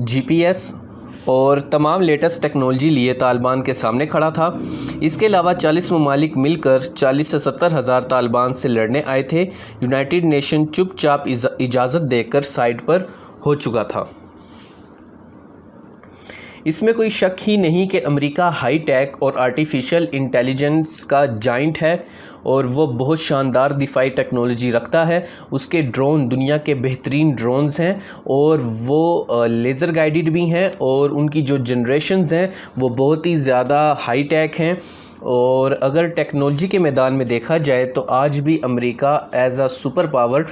GPS اور تمام لیٹسٹ ٹیکنالوجی لیے طالبان کے سامنے کھڑا تھا۔ اس کے علاوہ 40 ممالک مل کر 40 سے 70 ہزار طالبان سے لڑنے آئے تھے۔ یونائٹڈ نیشن چپ چاپ اجازت دے کر سائٹ پر ہو چکا تھا۔ اس میں کوئی شک ہی نہیں کہ امریکہ ہائی ٹیک اور آرٹیفیشل انٹیلیجنس کا جائنٹ ہے اور وہ بہت شاندار دفاعی ٹیکنالوجی رکھتا ہے۔ اس کے ڈرون دنیا کے بہترین ڈرونز ہیں اور وہ لیزر گائیڈڈ بھی ہیں، اور ان کی جو جنریشنز ہیں وہ بہت ہی زیادہ ہائی ٹیک ہیں۔ اور اگر ٹیکنالوجی کے میدان میں دیکھا جائے تو آج بھی America as a super power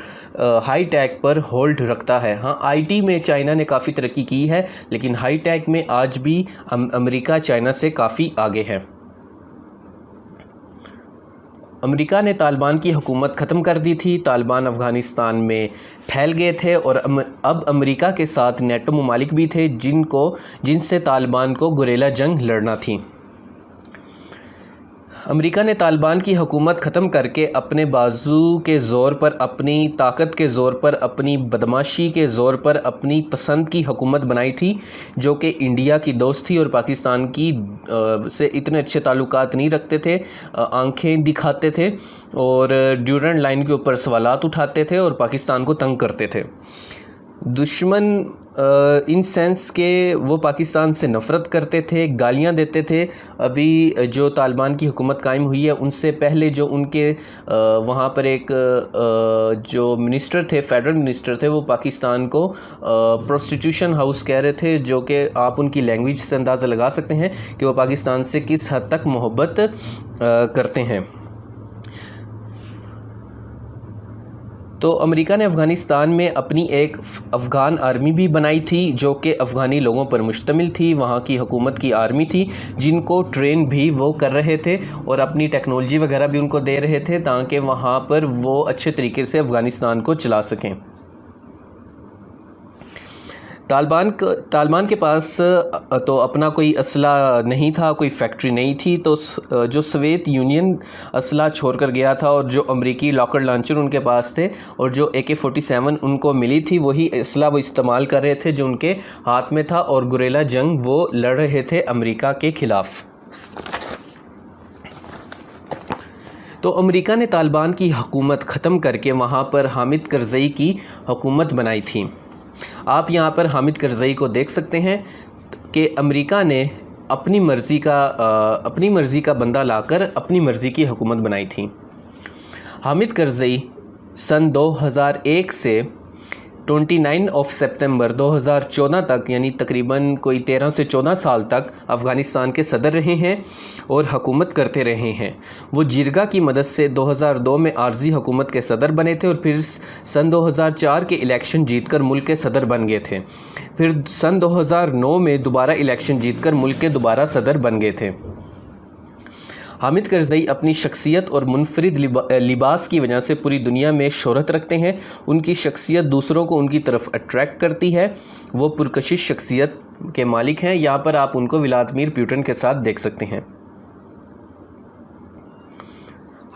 high tech پر ہولڈ رکھتا ہے۔ ہاں، آئی ٹی میں چائنا نے کافی ترقی کی ہے، لیکن ہائی ٹیک میں آج بھی امریکہ چائنا سے کافی آگے ہے۔ امریکہ نے طالبان کی حکومت ختم کر دی تھی۔ طالبان افغانستان میں پھیل گئے تھے اور اب امریکہ کے ساتھ نیٹو ممالک بھی تھے جن سے طالبان کو گوریلا جنگ لڑنا تھی۔ امریکہ نے طالبان کی حکومت ختم کر کے اپنے بازو کے زور پر، اپنی طاقت کے زور پر، اپنی بدماشی کے زور پر اپنی پسند کی حکومت بنائی تھی، جو کہ انڈیا کی دوست تھی اور پاکستان کی سے اتنے اچھے تعلقات نہیں رکھتے تھے، آنکھیں دکھاتے تھے اور ڈیورنڈ لائن کے اوپر سوالات اٹھاتے تھے اور پاکستان کو تنگ کرتے تھے۔ دشمن ان سینس کہ وہ پاکستان سے نفرت کرتے تھے، گالیاں دیتے تھے۔ ابھی جو طالبان کی حکومت قائم ہوئی ہے ان سے پہلے جو ان کے وہاں پر ایک جو منسٹر تھے، فیڈرل منسٹر تھے، وہ پاکستان کو پروسٹیٹیوشن ہاؤس کہہ رہے تھے، جو کہ آپ ان کی لینگویج سے اندازہ لگا سکتے ہیں کہ وہ پاکستان سے کس حد تک محبت کرتے ہیں۔ تو امریکہ نے افغانستان میں اپنی ایک افغان آرمی بھی بنائی تھی، جو کہ افغانی لوگوں پر مشتمل تھی۔ وہاں کی حکومت کی آرمی تھی، جن کو ٹرین بھی وہ کر رہے تھے اور اپنی ٹیکنالوجی وغیرہ بھی ان کو دے رہے تھے تاکہ وہاں پر وہ اچھے طریقے سے افغانستان کو چلا سکیں۔ طالبان کے پاس تو اپنا کوئی اسلحہ نہیں تھا، کوئی فیکٹری نہیں تھی، تو جو سوویت یونین اسلحہ چھوڑ کر گیا تھا اور جو امریکی لاکر لانچر ان کے پاس تھے اور جو AK-47 ان کو ملی تھی، وہی اسلحہ وہ استعمال کر رہے تھے جو ان کے ہاتھ میں تھا، اور گوریلا جنگ وہ لڑ رہے تھے امریکہ کے خلاف۔ تو امریکہ نے طالبان کی حکومت ختم کر کے وہاں پر حامد کرزئی کی حکومت بنائی تھی۔ آپ یہاں پر حامد کرزئی کو دیکھ سکتے ہیں کہ امریکہ نے اپنی مرضی کا بندہ لا کر اپنی مرضی کی حکومت بنائی تھی۔ حامد کرزئی سن 2001 سے 29 سپتمبر 2014 تک، یعنی تقریباً کوئی 13 سے 14 سال تک افغانستان کے صدر رہے ہیں اور حکومت کرتے رہے ہیں۔ وہ جرگا کی مدد سے 2002 میں عارضی حکومت کے صدر بنے تھے اور پھر سن 2004 کے الیکشن جیت کر ملک کے صدر بن گئے تھے۔ پھر سن 2009 میں دوبارہ الیکشن جیت کر ملک کے دوبارہ صدر بن گئے تھے۔ حامد کرزئی اپنی شخصیت اور منفرد لباس کی وجہ سے پوری دنیا میں شہرت رکھتے ہیں۔ ان کی شخصیت دوسروں کو ان کی طرف اٹریکٹ کرتی ہے۔ وہ پرکشش شخصیت کے مالک ہیں۔ یہاں پر آپ ان کو ولادیمیر پوٹن کے ساتھ دیکھ سکتے ہیں۔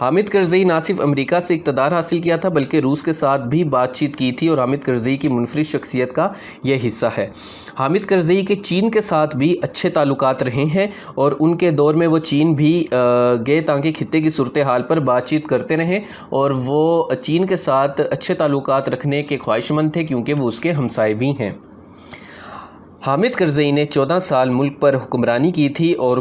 حامد کرزئی نہ صرف امریکہ سے اقتدار حاصل کیا تھا بلکہ روس کے ساتھ بھی بات چیت کی تھی، اور حامد کرزئی کی منفرد شخصیت کا یہ حصہ ہے۔ حامد کرزئی کے چین کے ساتھ بھی اچھے تعلقات رہے ہیں اور ان کے دور میں وہ چین بھی گئے تاکہ خطے کی صورتحال پر بات چیت کرتے رہیں، اور وہ چین کے ساتھ اچھے تعلقات رکھنے کے خواہش مند تھے کیونکہ وہ اس کے ہمسائے بھی ہیں۔ حامد کرزئی نے 14 سال ملک پر حکمرانی کی تھی، اور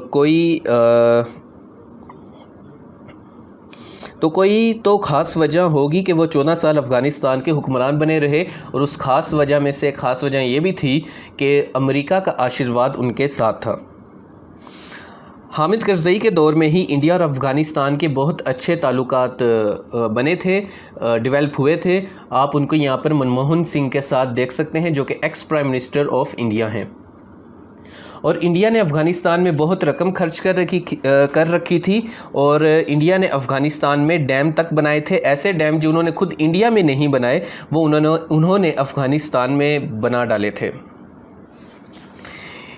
کوئی تو خاص وجہ ہوگی کہ وہ 14 سال افغانستان کے حکمران بنے رہے، اور اس خاص وجہ میں سے ایک خاص وجہ یہ بھی تھی کہ امریکہ کا آشیرواد ان کے ساتھ تھا۔ حامد کرزئی کے دور میں ہی انڈیا اور افغانستان کے بہت اچھے تعلقات بنے تھے، ڈیولپ ہوئے تھے۔ آپ ان کو یہاں پر منموہن سنگھ کے ساتھ دیکھ سکتے ہیں جو کہ ex prime minister of India ہیں، اور انڈیا نے افغانستان میں بہت رقم خرچ کر رکھی تھی، اور انڈیا نے افغانستان میں ڈیم تک بنائے تھے، ایسے ڈیم جو انہوں نے خود انڈیا میں نہیں بنائے، وہ انہوں نے افغانستان میں بنا ڈالے تھے۔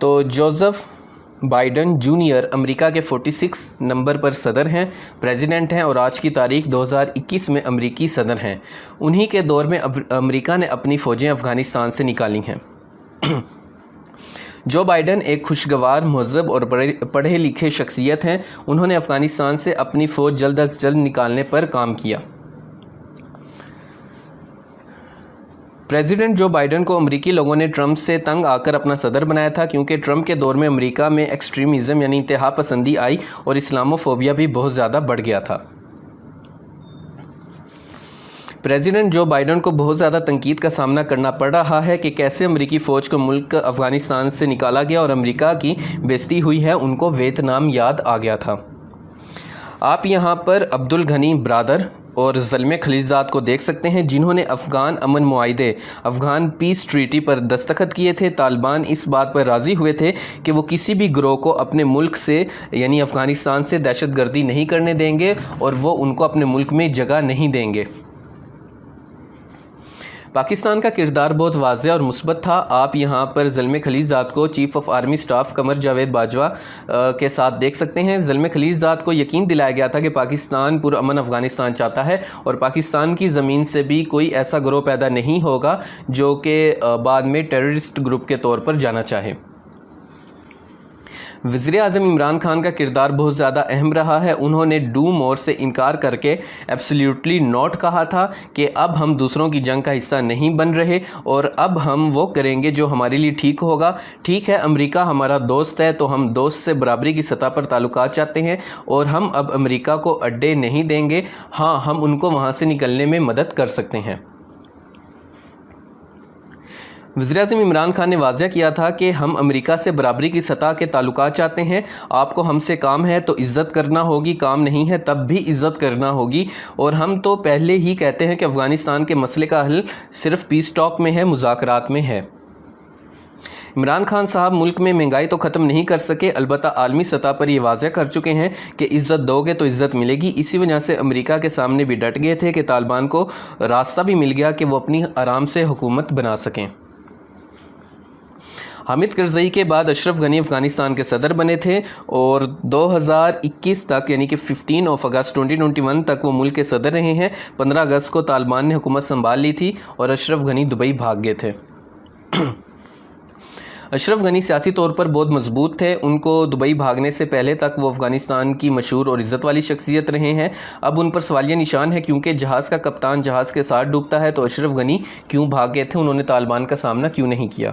تو جوزف بائیڈن جونیئر امریکہ کے 46 نمبر پر صدر ہیں، پریزیڈنٹ ہیں، اور آج کی تاریخ 2021 میں امریکی صدر ہیں۔ انہی کے دور میں امریکہ نے اپنی فوجیں افغانستان سے نکالی ہیں۔ جو بائیڈن ایک خوشگوار، مہذب اور پڑھے لکھے شخصیت ہیں۔ انہوں نے افغانستان سے اپنی فوج جلد از جلد نکالنے پر کام کیا۔ پریزیڈنٹ جو بائیڈن کو امریکی لوگوں نے ٹرمپ سے تنگ آ کر اپنا صدر بنایا تھا، کیونکہ ٹرمپ کے دور میں امریکہ میں ایکسٹریمزم یعنی انتہا پسندی آئی اور اسلاموفوبیا بھی بہت زیادہ بڑھ گیا تھا۔ پریزیڈنٹ جو بائیڈن کو بہت زیادہ تنقید کا سامنا کرنا پڑ رہا ہے کہ کیسے امریکی فوج کو ملک افغانستان سے نکالا گیا اور امریکہ کی بےزتی ہوئی ہے۔ ان کو ویتنام یاد آ گیا تھا۔ آپ یہاں پر عبدالغنی برادر اور زلمے خلیلزاد کو دیکھ سکتے ہیں، جنہوں نے افغان امن معاہدے افغان پیس ٹریٹی پر دستخط کیے تھے۔ طالبان اس بات پر راضی ہوئے تھے کہ وہ کسی بھی گروہ کو اپنے ملک سے یعنی افغانستان سے دہشت گردی نہیں کرنے دیں گے اور وہ ان کو اپنے ملک میں جگہ نہیں دیں گے۔ پاکستان کا کردار بہت واضح اور مثبت تھا۔ آپ یہاں پر زلمے خلیلزاد کو chief of army staff Qamar Javed Bajwa کے ساتھ دیکھ سکتے ہیں۔ زلمے خلیلزاد کو یقین دلایا گیا تھا کہ پاکستان پرامن افغانستان چاہتا ہے اور پاکستان کی زمین سے بھی کوئی ایسا گروہ پیدا نہیں ہوگا جو کہ بعد میں ٹیررسٹ گروپ کے طور پر جانا چاہے۔ وزیر اعظم عمران خان کا کردار بہت زیادہ اہم رہا ہے۔ انہوں نے ڈو مور سے انکار کر کے ایبسلیوٹلی ناٹ کہا تھا کہ اب ہم دوسروں کی جنگ کا حصہ نہیں بن رہے اور اب ہم وہ کریں گے جو ہمارے لیے ٹھیک ہوگا۔ ٹھیک ہے، امریکہ ہمارا دوست ہے تو ہم دوست سے برابری کی سطح پر تعلقات چاہتے ہیں اور ہم اب امریکہ کو اڈے نہیں دیں گے۔ ہاں، ہم ان کو وہاں سے نکلنے میں مدد کر سکتے ہیں۔ وزیراعظم عمران خان نے واضح کیا تھا کہ ہم امریکہ سے برابری کی سطح کے تعلقات چاہتے ہیں۔ آپ کو ہم سے کام ہے تو عزت کرنا ہوگی، کام نہیں ہے تب بھی عزت کرنا ہوگی، اور ہم تو پہلے ہی کہتے ہیں کہ افغانستان کے مسئلے کا حل صرف پیس ٹاک میں ہے، مذاکرات میں ہے۔ عمران خان صاحب ملک میں مہنگائی تو ختم نہیں کر سکے، البتہ عالمی سطح پر یہ واضح کر چکے ہیں کہ عزت دو گے تو عزت ملے گی۔ اسی وجہ سے امریکہ کے سامنے بھی ڈٹ گئے تھے کہ طالبان کو راستہ بھی مل گیا کہ وہ اپنی آرام سے حکومت بنا سکیں۔ حامد کرزئی کے بعد اشرف غنی افغانستان کے صدر بنے تھے اور 2021 تک یعنی کہ 15 اگست 2021 تک وہ ملک کے صدر رہے ہیں۔ 15 اگست کو طالبان نے حکومت سنبھال لی تھی اور اشرف غنی دبئی بھاگ گئے تھے۔ اشرف غنی سیاسی طور پر بہت مضبوط تھے۔ ان کو دبئی بھاگنے سے پہلے تک وہ افغانستان کی مشہور اور عزت والی شخصیت رہے ہیں۔ اب ان پر سوالیہ نشان ہے کیونکہ جہاز کا کپتان جہاز کے ساتھ ڈوبتا ہے، تو اشرف غنی کیوں بھاگ گئے تھے؟ انہوں نے طالبان کا سامنا کیوں نہیں کیا؟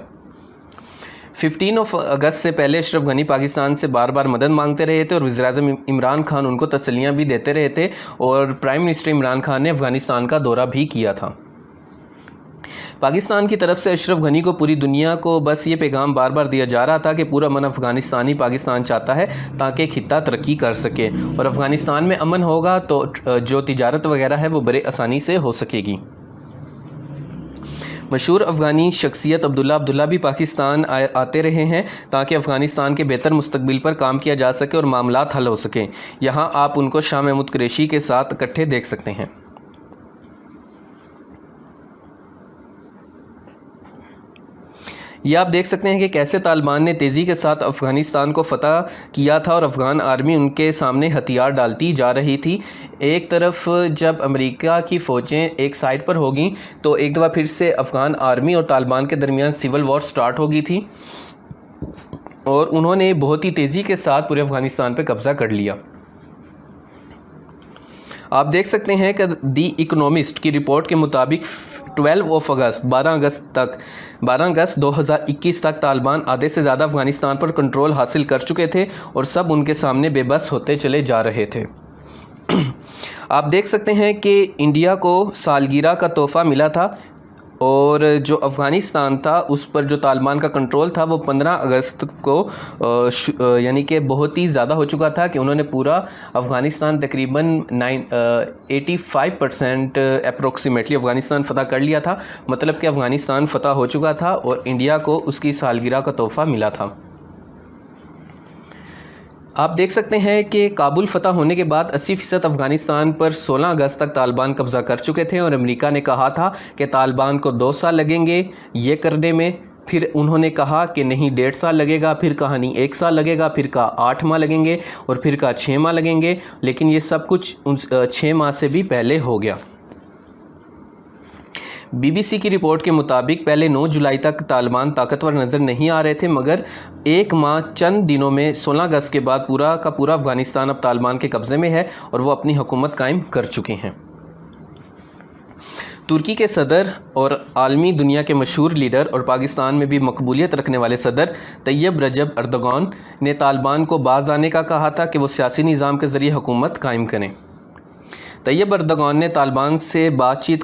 15 اگست سے پہلے اشرف غنی پاکستان سے بار بار مدد مانگتے رہے تھے اور وزیراعظم عمران خان ان کو تسلیاں بھی دیتے رہے تھے، اور پرائم منسٹر عمران خان نے افغانستان کا دورہ بھی کیا تھا۔ پاکستان کی طرف سے اشرف غنی کو پوری دنیا کو بس یہ پیغام بار بار دیا جا رہا تھا کہ پورا امن افغانستانی پاکستان چاہتا ہے تاکہ خطہ ترقی کر سکے، اور افغانستان میں امن ہوگا تو جو تجارت وغیرہ ہے وہ بڑے آسانی سے ہو سکے گی۔ مشہور افغانی شخصیت عبداللہ بھی پاکستان آتے رہے ہیں تاکہ افغانستان کے بہتر مستقبل پر کام کیا جا سکے اور معاملات حل ہو سکیں۔ یہاں آپ ان کو شاہ محمود قریشی کے ساتھ اکٹھے دیکھ سکتے ہیں۔ یہ آپ دیکھ سکتے ہیں کہ کیسے طالبان نے تیزی کے ساتھ افغانستان کو فتح کیا تھا اور افغان آرمی ان کے سامنے ہتھیار ڈالتی جا رہی تھی۔ ایک طرف جب امریکہ کی فوجیں ایک سائڈ پر ہوگیں تو ایک دفعہ پھر سے افغان آرمی اور طالبان کے درمیان سول وار سٹارٹ ہو گئی تھی اور انہوں نے بہت ہی تیزی کے ساتھ پورے افغانستان پہ قبضہ کر لیا۔ آپ دیکھ سکتے ہیں کہ دی اکنومسٹ کی رپورٹ کے مطابق 12 اگست 2021 تک طالبان آدھے سے زیادہ افغانستان پر کنٹرول حاصل کر چکے تھے اور سب ان کے سامنے بے بس ہوتے چلے جا رہے تھے۔ آپ دیکھ سکتے ہیں کہ انڈیا کو سالگرہ کا تحفہ ملا تھا اور جو افغانستان تھا اس پر جو طالبان کا کنٹرول تھا وہ 15 اگست کو یعنی کہ بہت ہی زیادہ ہو چکا تھا کہ انہوں نے پورا افغانستان تقریباً 85% اپروکسیمیٹلی افغانستان فتح کر لیا تھا، مطلب کہ افغانستان فتح ہو چکا تھا اور انڈیا کو اس کی سالگرہ کا تحفہ ملا تھا۔ آپ دیکھ سکتے ہیں کہ کابل فتح ہونے کے بعد 80% افغانستان پر 16 اگست تک طالبان قبضہ کر چکے تھے اور امریکہ نے کہا تھا کہ طالبان کو 2 سال لگیں گے یہ کرنے میں، پھر انہوں نے کہا کہ نہیں 1.5 سال لگے گا، پھر کہا نہیں 1 سال لگے گا، پھر کہا 8 ماہ لگیں گے، اور پھر کہا 6 ماہ لگیں گے، لیکن یہ سب کچھ 6 ماہ سے بھی پہلے ہو گیا۔ بی بی سی کی رپورٹ کے مطابق پہلے 9 جولائی تک طالبان طاقتور نظر نہیں آ رہے تھے، مگر 1 ماہ چند دنوں میں 16 اگست کے بعد پورا کا پورا افغانستان اب طالبان کے قبضے میں ہے اور وہ اپنی حکومت قائم کر چکے ہیں۔ ترکی کے صدر اور عالمی دنیا کے مشہور لیڈر اور پاکستان میں بھی مقبولیت رکھنے والے صدر طیب رجب اردوغان نے طالبان کو باز آنے کا کہا تھا کہ وہ سیاسی نظام کے ذریعے حکومت قائم کریں۔ طیب اردوغان نے طالبان سے بات چیت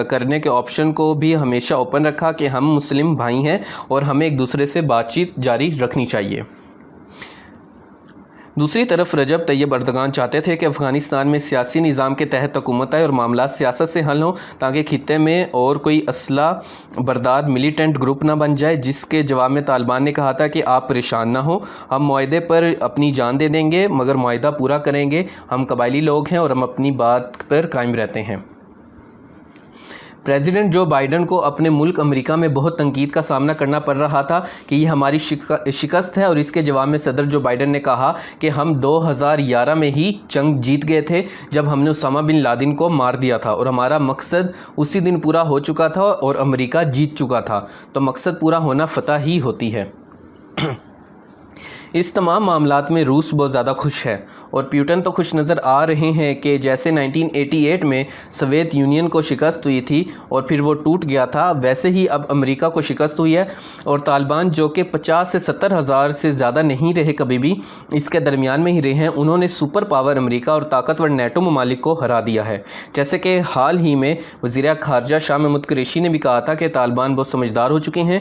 کرنے کے آپشن کو بھی ہمیشہ اوپن رکھا کہ ہم مسلم بھائی ہیں اور ہمیں ایک دوسرے سے بات چیت جاری رکھنی چاہیے۔ دوسری طرف رجب طیب اردوغان چاہتے تھے کہ افغانستان میں سیاسی نظام کے تحت حکومت آئے اور معاملات سیاست سے حل ہوں، تاکہ خطے میں اور کوئی اسلحہ بردار ملیٹنٹ گروپ نہ بن جائے، جس کے جواب میں طالبان نے کہا تھا کہ آپ پریشان نہ ہوں، ہم معاہدے پر اپنی جان دے دیں گے مگر معاہدہ پورا کریں گے، ہم قبائلی لوگ ہیں اور ہم اپنی بات پر قائم رہتے ہیں۔ پریزیڈنٹ جو بائیڈن کو اپنے ملک امریکہ میں بہت تنقید کا سامنا کرنا پڑ رہا تھا کہ یہ ہماری شکست ہے، اور اس کے جواب میں صدر جو بائیڈن نے کہا کہ ہم 2011 میں ہی جنگ جیت گئے تھے جب ہم نے اسامہ بن لادن کو مار دیا تھا، اور ہمارا مقصد اسی دن پورا ہو چکا تھا اور امریکہ جیت چکا تھا، تو مقصد پورا ہونا فتح ہی ہوتی ہے۔ اس تمام معاملات میں روس بہت زیادہ خوش ہے، اور پیوٹن تو خوش نظر آ رہے ہیں کہ جیسے 1988 میں سوویت یونین کو شکست ہوئی تھی اور پھر وہ ٹوٹ گیا تھا، ویسے ہی اب امریکہ کو شکست ہوئی ہے، اور طالبان جو کہ 50 سے 70 ہزار سے زیادہ نہیں رہے، کبھی بھی اس کے درمیان میں ہی رہے ہیں، انہوں نے سپر پاور امریکہ اور طاقتور نیٹو ممالک کو ہرا دیا ہے۔ جیسے کہ حال ہی میں وزیر خارجہ شاہ محمود قریشی نے بھی کہا تھا کہ طالبان بہت سمجھدار ہو چکے ہیں،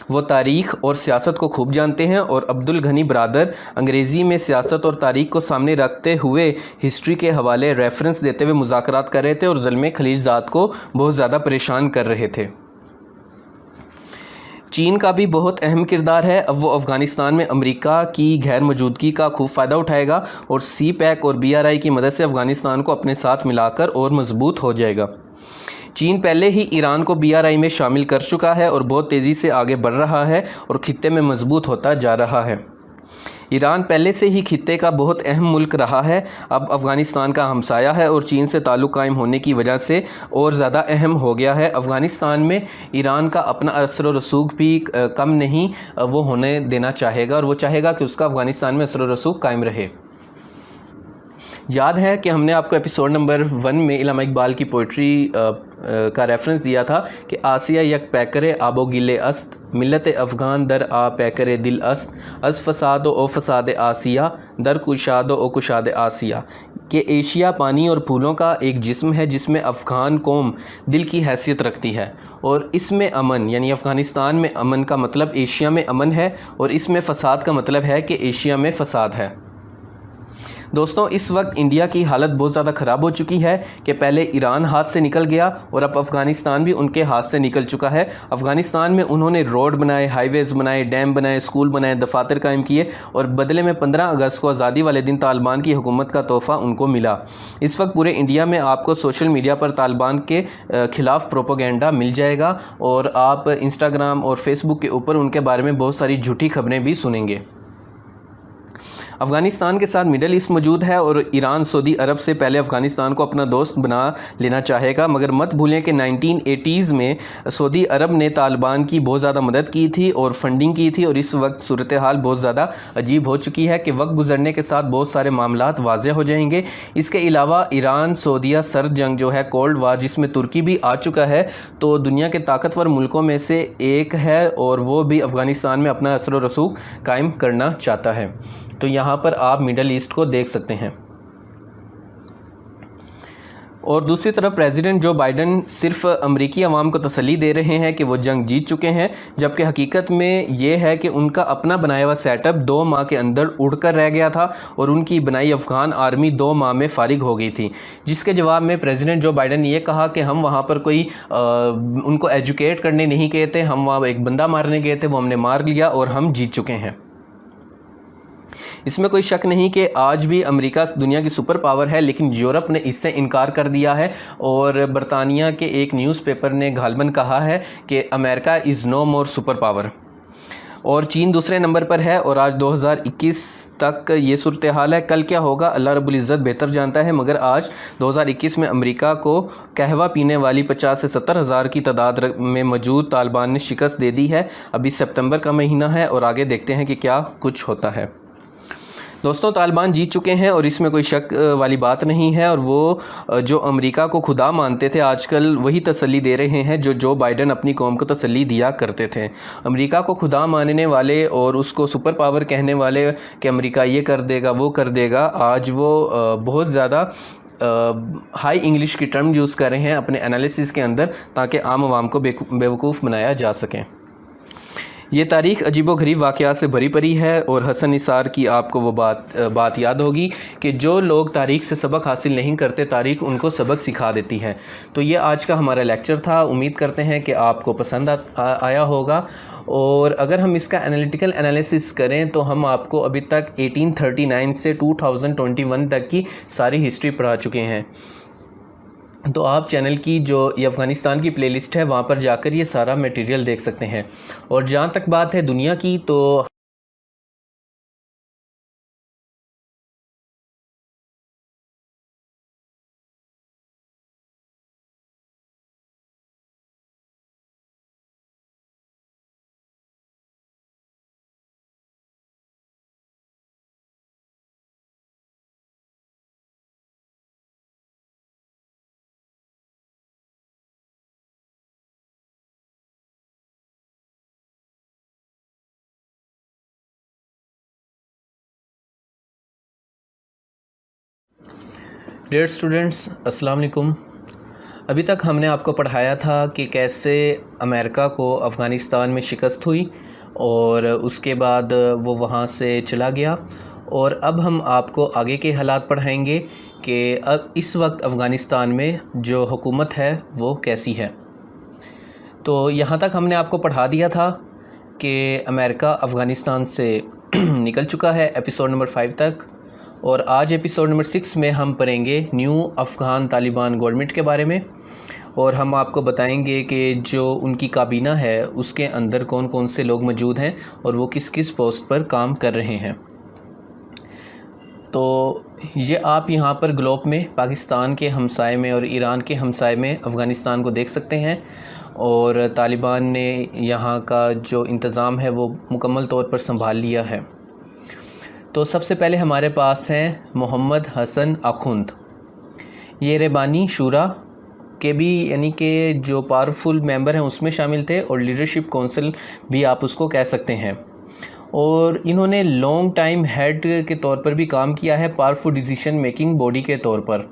وہ تاریخ اور سیاست کو خوب جانتے ہیں، اور عبدالغنی برادر انگریزی میں سیاست اور تاریخ کو سامنے رکھتے ہوئے ہسٹری کے حوالے ریفرنس دیتے ہوئے مذاکرات کر رہے تھے اور زلمے خلیل زاد کو بہت زیادہ پریشان کر رہے تھے۔ چین کا بھی بہت اہم کردار ہے، اب وہ افغانستان میں امریکہ کی غیر موجودگی کا خوب فائدہ اٹھائے گا اور سی پیک اور BRI کی مدد سے افغانستان کو اپنے ساتھ ملا کر اور مضبوط ہو جائے گا۔ چین پہلے ہی ایران کو BRI میں شامل کر چکا ہے اور بہت تیزی سے آگے بڑھ رہا ہے اور خطے میں مضبوط ہوتا جا رہا ہے۔ ایران پہلے سے ہی خطے کا بہت اہم ملک رہا ہے، اب افغانستان کا ہمسایہ ہے اور چین سے تعلق قائم ہونے کی وجہ سے اور زیادہ اہم ہو گیا ہے۔ افغانستان میں ایران کا اپنا اثر و رسوخ بھی کم نہیں وہ ہونے دینا چاہے گا، اور وہ چاہے گا کہ اس کا افغانستان میں اثر و رسوخ قائم رہے۔ یاد ہے کہ ہم نے آپ کو ایپیسوڈ نمبر 1 میں علامہ اقبال کی پوئٹری کا ریفرنس دیا تھا کہ آسیہ یک پیکر آب و گلے است، ملت افغان در آ پیکر دل است، از فساد و فساد آسیہ در کشاد و کشاد آسیہ، کہ ایشیا پانی اور پھولوں کا ایک جسم ہے جس میں افغان قوم دل کی حیثیت رکھتی ہے، اور اس میں امن، یعنی افغانستان میں امن کا مطلب ایشیا میں امن ہے، اور اس میں فساد کا مطلب ہے کہ ایشیا میں فساد ہے۔ دوستوں، اس وقت انڈیا کی حالت بہت زیادہ خراب ہو چکی ہے کہ پہلے ایران ہاتھ سے نکل گیا اور اب افغانستان بھی ان کے ہاتھ سے نکل چکا ہے۔ افغانستان میں انہوں نے روڈ بنائے، ہائی ویز بنائے، ڈیم بنائے، اسکول بنائے، دفاتر قائم کیے، اور بدلے میں 15 اگست کو آزادی والے دن طالبان کی حکومت کا تحفہ ان کو ملا۔ اس وقت پورے انڈیا میں آپ کو سوشل میڈیا پر طالبان کے خلاف پروپیگنڈا مل جائے گا، اور آپ انسٹاگرام اور فیس بک کے اوپر ان کے بارے میں بہت ساری جھوٹی خبریں بھی سنیں گے۔ افغانستان کے ساتھ مڈل ایسٹ موجود ہے، اور ایران سعودی عرب سے پہلے افغانستان کو اپنا دوست بنا لینا چاہے گا، مگر مت بھولیں کہ 1980s میں سعودی عرب نے طالبان کی بہت زیادہ مدد کی تھی اور فنڈنگ کی تھی، اور اس وقت صورتحال بہت زیادہ عجیب ہو چکی ہے کہ وقت گزرنے کے ساتھ بہت سارے معاملات واضح ہو جائیں گے۔ اس کے علاوہ ایران سعودیہ سرد جنگ جو ہے کولڈ وار، جس میں ترکی بھی آ چکا ہے، تو دنیا کے طاقتور ملکوں میں سے ایک ہے، اور وہ بھی افغانستان میں اپنا اثر و رسوخ قائم کرنا چاہتا ہے۔ تو یہاں پر آپ مڈل ایسٹ کو دیکھ سکتے ہیں۔ اور دوسری طرف پریزیڈنٹ جو بائیڈن صرف امریکی عوام کو تسلی دے رہے ہیں کہ وہ جنگ جیت چکے ہیں، جبکہ حقیقت میں یہ ہے کہ ان کا اپنا بنایا ہوا سیٹ اپ 2 ماہ کے اندر اڑ کر رہ گیا تھا، اور ان کی بنائی افغان آرمی 2 ماہ میں فارغ ہو گئی تھی، جس کے جواب میں پریزیڈنٹ جو بائیڈن نے یہ کہا کہ ہم وہاں پر کوئی ان کو ایجوکیٹ کرنے نہیں گئے تھے، ہم وہاں ایک بندہ مارنے گئے تھے، وہ ہم نے مار لیا اور ہم جیت چکے ہیں۔ اس میں کوئی شک نہیں کہ آج بھی امریکہ دنیا کی سپر پاور ہے، لیکن یورپ نے اس سے انکار کر دیا ہے، اور برطانیہ کے ایک نیوز پیپر نے غالباً کہا ہے کہ امریکہ از نو مور سپر پاور، اور چین دوسرے نمبر پر ہے، اور آج 2021 تک یہ صورتحال ہے۔ کل کیا ہوگا اللہ رب العزت بہتر جانتا ہے، مگر آج 2021 میں امریکہ کو قہوہ پینے والی 50 سے 70 ہزار کی تعداد میں موجود طالبان نے شکست دے دی ہے۔ ابھی سپتمبر کا مہینہ ہے اور آگے دیکھتے ہیں کہ کیا کچھ ہوتا ہے۔ دوستوں، طالبان جیت چکے ہیں اور اس میں کوئی شک والی بات نہیں ہے، اور وہ جو امریکہ کو خدا مانتے تھے آج کل وہی تسلی دے رہے ہیں جو بائیڈن اپنی قوم کو تسلی دیا کرتے تھے۔ امریکہ کو خدا ماننے والے اور اس کو سپر پاور کہنے والے کہ امریکہ یہ کر دے گا وہ کر دے گا، آج وہ بہت زیادہ ہائی انگلش کی ٹرم یوز کر رہے ہیں اپنے انالیسس کے اندر تاکہ عام عوام کو بیوقوف بنایا جا سکے۔ یہ تاریخ عجیب و غریب واقعات سے بھری پڑی ہے، اور حسن نثار کی آپ کو وہ بات یاد ہوگی کہ جو لوگ تاریخ سے سبق حاصل نہیں کرتے، تاریخ ان کو سبق سکھا دیتی ہے۔ تو یہ آج کا ہمارا لیکچر تھا، امید کرتے ہیں کہ آپ کو پسند آیا ہوگا، اور اگر ہم اس کا انالیٹیکل انالیسس کریں تو ہم آپ کو ابھی تک 1839 سے 2021 تک کی ساری ہسٹری پڑھا چکے ہیں۔ تو آپ چینل کی جو یہ افغانستان کی پلے لسٹ ہے وہاں پر جا کر یہ سارا میٹیریل دیکھ سکتے ہیں، اور جہاں تک بات ہے دنیا کی، تو ڈیئر اسٹوڈنٹس، السلام علیکم۔ ابھی تک ہم نے آپ کو پڑھایا تھا کہ کیسے امریکہ کو افغانستان میں شکست ہوئی اور اس کے بعد وہ وہاں سے چلا گیا، اور اب ہم آپ کو آگے کے حالات پڑھائیں گے کہ اب اس وقت افغانستان میں جو حکومت ہے وہ کیسی ہے۔ تو یہاں تک ہم نے آپ کو پڑھا دیا تھا کہ امریکہ افغانستان سے نکل چکا ہے ایپیسوڈ نمبر 5 تک، اور آج ایپیسوڈ نمبر 6 میں ہم پڑھیں گے نیو افغان طالبان گورنمنٹ کے بارے میں، اور ہم آپ کو بتائیں گے کہ جو ان کی کابینہ ہے اس کے اندر کون کون سے لوگ موجود ہیں اور وہ کس کس پوسٹ پر کام کر رہے ہیں۔ تو یہ آپ یہاں پر گلوب میں پاکستان کے ہمسائے میں اور ایران کے ہمسائے میں افغانستان کو دیکھ سکتے ہیں، اور طالبان نے یہاں کا جو انتظام ہے وہ مکمل طور پر سنبھال لیا ہے۔ تو سب سے پہلے ہمارے پاس ہیں محمد حسن آخوند، یہ رہبانی شورا کے بھی یعنی کہ جو پاورفل ممبر ہیں اس میں شامل تھے، اور لیڈرشپ کونسل بھی آپ اس کو کہہ سکتے ہیں، اور انہوں نے لانگ ٹائم ہیڈ کے طور پر بھی کام کیا ہے، پاورفل ڈیسیشن میکنگ باڈی کے طور پر،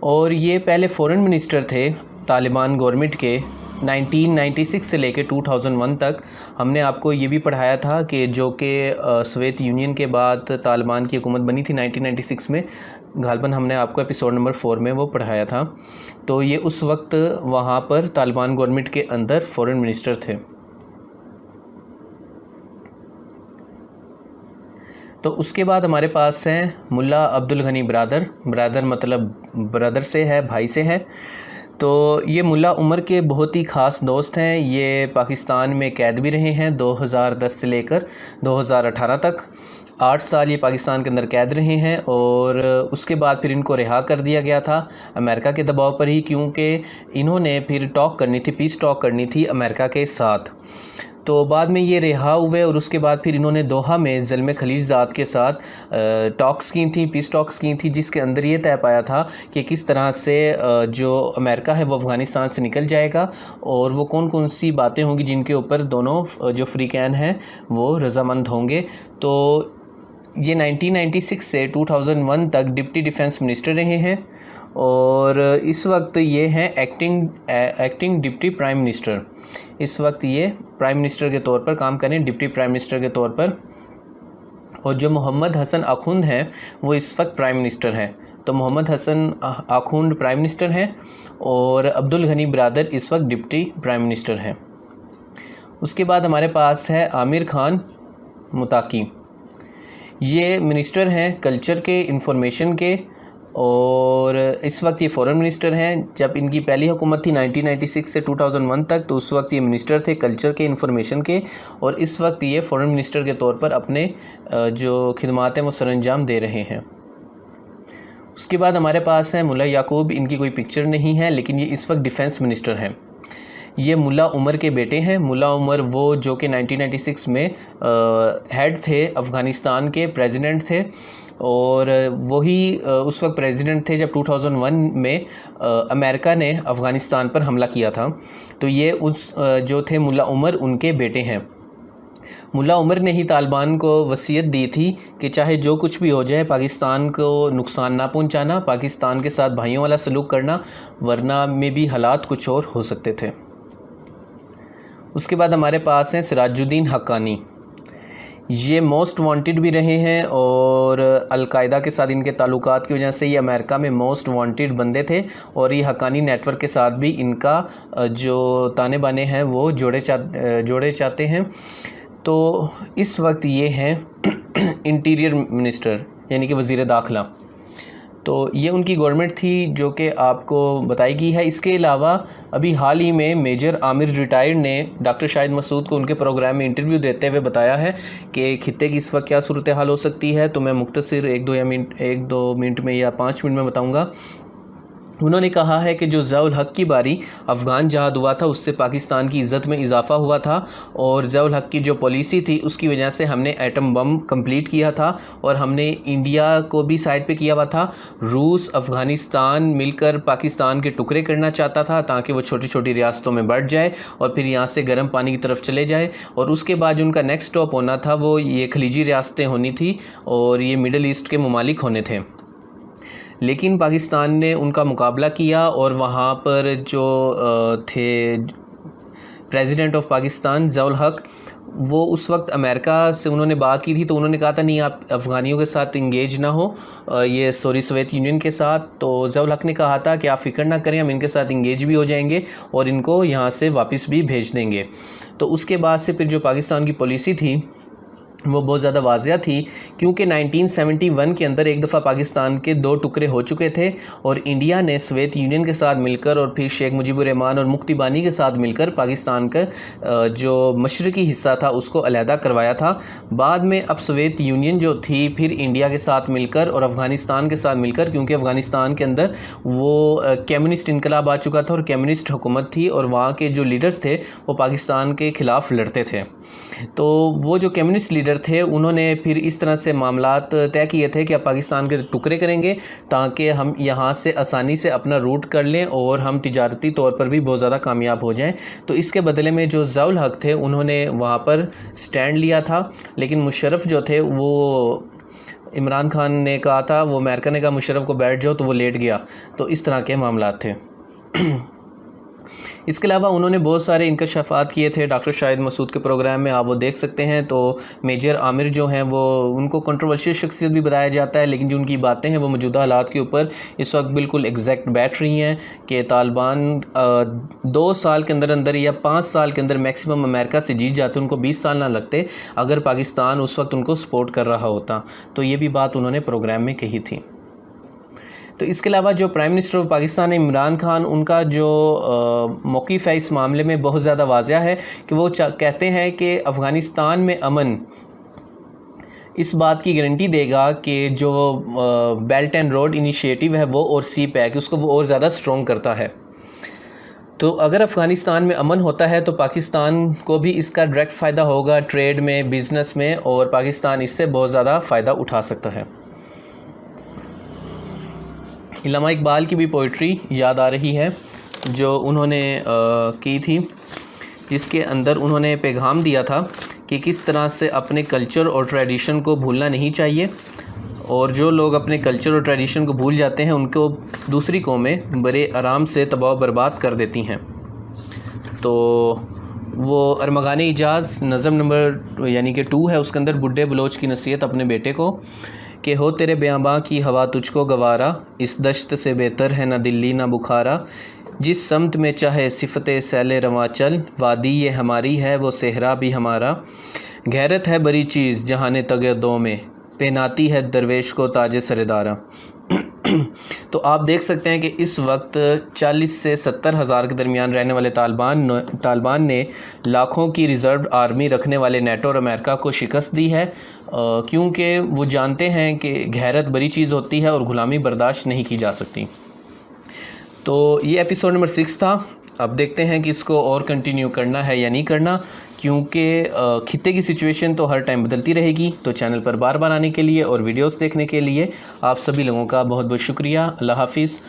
اور یہ پہلے فورن منسٹر تھے طالبان گورنمنٹ کے 1996 سے لے کے 2001 تک۔ ہم نے آپ کو یہ بھی پڑھایا تھا کہ جو کہ سوویت یونین کے بعد طالبان کی حکومت بنی تھی 1996 میں، غالباً ہم نے آپ کو ایپیسوڈ نمبر 4 میں وہ پڑھایا تھا۔ تو یہ اس وقت وہاں پر طالبان گورنمنٹ کے اندر فورن منسٹر تھے۔ تو اس کے بعد ہمارے پاس ہیں ملا عبدالغنی برادر مطلب برادر سے ہے، بھائی سے ہے۔ تو یہ ملا عمر کے بہت ہی خاص دوست ہیں، یہ پاکستان میں قید بھی رہے ہیں 2010 سے لے کر 2018 تک، 8 سال یہ پاکستان کے اندر قید رہے ہیں، اور اس کے بعد پھر ان کو رہا کر دیا گیا تھا امریکہ کے دباؤ پر ہی، کیونکہ انہوں نے پھر ٹاک کرنی تھی، پیس ٹاک کرنی تھی امریکہ کے ساتھ۔ تو بعد میں یہ رہا ہوئے، اور اس کے بعد پھر انہوں نے دوحہ میں زلمے خلیج زاد کے ساتھ ٹاکس کی تھیں، پیس ٹاکس کی تھیں، جس کے اندر یہ طے پایا تھا کہ کس طرح سے جو امریکہ ہے وہ افغانستان سے نکل جائے گا، اور وہ کون کون سی باتیں ہوں گی جن کے اوپر دونوں جو فریقین ہیں وہ رضامند ہوں گے۔ تو یہ 1996 سے 2001 تک ڈپٹی ڈیفنس منسٹر رہے ہیں، اور اس وقت یہ ہیں ایکٹنگ ڈپٹی پرائم منسٹر، اس وقت یہ پرائم منسٹر کے طور پر کام کریں، ڈپٹی پرائم منسٹر کے طور پر۔ اور جو محمد حسن آخوند ہیں وہ اس وقت پرائم منسٹر ہیں۔ تو محمد حسن آخوند پرائم منسٹر ہیں، اور عبدالغنی برادر اس وقت ڈپٹی پرائم منسٹر ہیں۔ اس کے بعد ہمارے پاس ہے عامر خان متاقی، یہ منسٹر ہیں کلچر کے، انفارمیشن کے، اور اس وقت یہ فورن منسٹر ہیں۔ جب ان کی پہلی حکومت تھی 1996 سے 2001 تک، تو اس وقت یہ منسٹر تھے کلچر کے، انفارمیشن کے، اور اس وقت یہ فورن منسٹر کے طور پر اپنے جو خدمات ہیں وہ سر انجام دے رہے ہیں۔ اس کے بعد ہمارے پاس ہیں ملا یعقوب، ان کی کوئی پکچر نہیں ہے لیکن یہ اس وقت ڈیفنس منسٹر ہیں۔ یہ ملا عمر کے بیٹے ہیں۔ ملا عمر وہ جو کہ 1996 میں ہیڈ تھے افغانستان کے، پریزیڈنٹ تھے، اور وہی اس وقت پریزیڈنٹ تھے جب 2001 میں امریکہ نے افغانستان پر حملہ کیا تھا۔ تو یہ اس جو تھے ملا عمر، ان کے بیٹے ہیں۔ ملا عمر نے ہی طالبان کو وصیت دی تھی کہ چاہے جو کچھ بھی ہو جائے پاکستان کو نقصان نہ پہنچانا، پاکستان کے ساتھ بھائیوں والا سلوک کرنا، ورنہ میں بھی حالات کچھ اور ہو سکتے تھے۔ اس کے بعد ہمارے پاس ہیں سراج الدین حقانی۔ یہ موسٹ وانٹڈ بھی رہے ہیں، اور القاعدہ کے ساتھ ان کے تعلقات کی وجہ سے یہ امریکہ میں موسٹ وانٹڈ بندے تھے، اور یہ حقانی نیٹ ورک کے ساتھ بھی ان کا جو تانے بانے ہیں وہ جوڑے چاہتے ہیں۔ تو اس وقت یہ ہیں انٹیریئر منسٹر، یعنی کہ وزیر داخلہ۔ تو یہ ان کی گورنمنٹ تھی جو کہ آپ کو بتائی گئی ہے۔ اس کے علاوہ ابھی حال ہی میں میجر عامر ریٹائرڈ نے ڈاکٹر شاہد مسعود کو ان کے پروگرام میں انٹرویو دیتے ہوئے بتایا ہے کہ خطے کی اس وقت کیا صورتحال ہو سکتی ہے، تو میں مختصر ایک دو منٹ میں یا 5 منٹ میں بتاؤں گا۔ انہوں نے کہا ہے کہ جو ضیاء الحق کی باری افغان جہاد ہوا تھا، اس سے پاکستان کی عزت میں اضافہ ہوا تھا، اور ضیاء الحق کی جو پالیسی تھی اس کی وجہ سے ہم نے ایٹم بم کمپلیٹ کیا تھا، اور ہم نے انڈیا کو بھی سائڈ پہ کیا ہوا تھا۔ روس، افغانستان مل کر پاکستان کے ٹکڑے کرنا چاہتا تھا تاکہ وہ چھوٹی چھوٹی ریاستوں میں بڑھ جائے اور پھر یہاں سے گرم پانی کی طرف چلے جائے، اور اس کے بعد جو ان کا نیکسٹ اسٹاپ ہونا تھا وہ یہ خلیجی ریاستیں ہونی تھی اور یہ مڈل ایسٹ کے ممالک ہونے تھے۔ لیکن پاکستان نے ان کا مقابلہ کیا، اور وہاں پر جو تھے پریزیڈنٹ آف پاکستان ضیاء الحق، وہ اس وقت امریکہ سے انہوں نے بات کی تھی، تو انہوں نے کہا تھا نہیں آپ افغانیوں کے ساتھ انگیج نہ ہو، سوویت یونین کے ساتھ۔ تو ضیاء الحق نے کہا تھا کہ آپ فکر نہ کریں، ہم ان کے ساتھ انگیج بھی ہو جائیں گے اور ان کو یہاں سے واپس بھی بھیج دیں گے۔ تو اس کے بعد سے پھر جو پاکستان کی پالیسی تھی وہ بہت زیادہ واضح تھی، کیونکہ 1971 کے اندر ایک دفعہ پاکستان کے 2 ٹکڑے ہو چکے تھے، اور انڈیا نے سوویت یونین کے ساتھ مل کر اور پھر شیخ مجیب الرحمن اور مکتی بانی کے ساتھ مل کر پاکستان کا جو مشرقی حصہ تھا اس کو علیحدہ کروایا تھا۔ بعد میں اب سوویت یونین جو تھی پھر انڈیا کے ساتھ مل کر اور افغانستان کے ساتھ مل کر، کیونکہ افغانستان کے اندر وہ کمیونسٹ انقلاب آ چکا تھا اور کمیونسٹ حکومت تھی، اور وہاں کے جو لیڈرز تھے وہ پاکستان کے خلاف لڑتے تھے۔ تو وہ جو کمیونسٹ لیڈر تھے انہوں نے پھر اس طرح سے معاملات طے کیے تھے کہ اب پاکستان کے ٹکڑے کریں گے تاکہ ہم یہاں سے آسانی سے اپنا روٹ کر لیں اور ہم تجارتی طور پر بھی بہت زیادہ کامیاب ہو جائیں۔ تو اس کے بدلے میں جو ضیاء الحق تھے انہوں نے وہاں پر سٹینڈ لیا تھا، لیکن مشرف جو تھے وہ عمران خان نے کہا تھا، وہ امریکہ نے کہا مشرف کو بیٹھ جاؤ تو وہ لیٹ گیا۔ تو اس طرح کے معاملات تھے۔ اس کے علاوہ انہوں نے بہت سارے انکشافات کیے تھے ڈاکٹر شاہد مسعود کے پروگرام میں، آپ وہ دیکھ سکتے ہیں۔ تو میجر عامر جو ہیں وہ ان کو کنٹروورشل شخصیت بھی بتایا جاتا ہے، لیکن جو ان کی باتیں ہیں وہ موجودہ حالات کے اوپر اس وقت بالکل ایگزیکٹ بیٹھ رہی ہیں کہ طالبان 2 سال کے اندر یا 5 سال کے اندر میکسیمم امریکہ سے جیت جاتے، ان کو 20 سال نہ لگتے اگر پاکستان اس وقت ان کو سپورٹ کر رہا ہوتا۔ تو یہ بھی بات انہوں نے پروگرام میں کہی تھی۔ تو اس کے علاوہ جو پرائم منسٹر آف پاکستان ہے عمران خان، ان کا جو موقف ہے اس معاملے میں بہت زیادہ واضح ہے کہ وہ کہتے ہیں کہ افغانستان میں امن اس بات کی گارنٹی دے گا کہ جو بیلٹ اینڈ روڈ انیشیٹو ہے وہ اور سی پیک اس کو وہ اور زیادہ سٹرونگ کرتا ہے۔ تو اگر افغانستان میں امن ہوتا ہے تو پاکستان کو بھی اس کا ڈائریکٹ فائدہ ہوگا، ٹریڈ میں، بزنس میں، اور پاکستان اس سے بہت زیادہ فائدہ اٹھا سکتا ہے۔ علامہ اقبال کی بھی پوئٹری یاد آ رہی ہے جو انہوں نے کی تھی، جس کے اندر انہوں نے پیغام دیا تھا کہ کس طرح سے اپنے کلچر اور ٹریڈیشن کو بھولنا نہیں چاہیے، اور جو لوگ اپنے کلچر اور ٹریڈیشن کو بھول جاتے ہیں ان کو دوسری قومیں بڑے آرام سے تباہ و برباد کر دیتی ہیں۔ تو وہ ارمغان اعجاز نظم نمبر یعنی کہ 2 ہے، اس کے اندر بڈھے بلوچ کی نصیحت اپنے بیٹے کو کہ ہو تیرے بیاباں کی ہوا تجھ کو گوارا، اس دشت سے بہتر ہے نہ دلی نہ بخارا، جس سمت میں چاہے صفت سیل رواں چل، وادی یہ ہماری ہے وہ صحرا بھی ہمارا، غیرت ہے بڑی چیز جہاں تگ دو میں، پہناتی ہے درویش کو تاج سردارہ۔ تو آپ دیکھ سکتے ہیں کہ اس وقت 40 سے 70 ہزار کے درمیان رہنے والے طالبان نے لاکھوں کی ریزرو آرمی رکھنے والے نیٹو اور امریکہ کو شکست دی ہے، کیونکہ وہ جانتے ہیں کہ غیرت بڑی چیز ہوتی ہے اور غلامی برداشت نہیں کی جا سکتی۔ تو یہ ایپیسوڈ نمبر 6 تھا۔ اب دیکھتے ہیں کہ اس کو اور کنٹینیو کرنا ہے یا نہیں کرنا، کیونکہ خطے کی سچویشن تو ہر ٹائم بدلتی رہے گی۔ تو چینل پر بار بار آنے کے لیے اور ویڈیوز دیکھنے کے لیے آپ سبھی لوگوں کا بہت بہت شکریہ۔ اللہ حافظ۔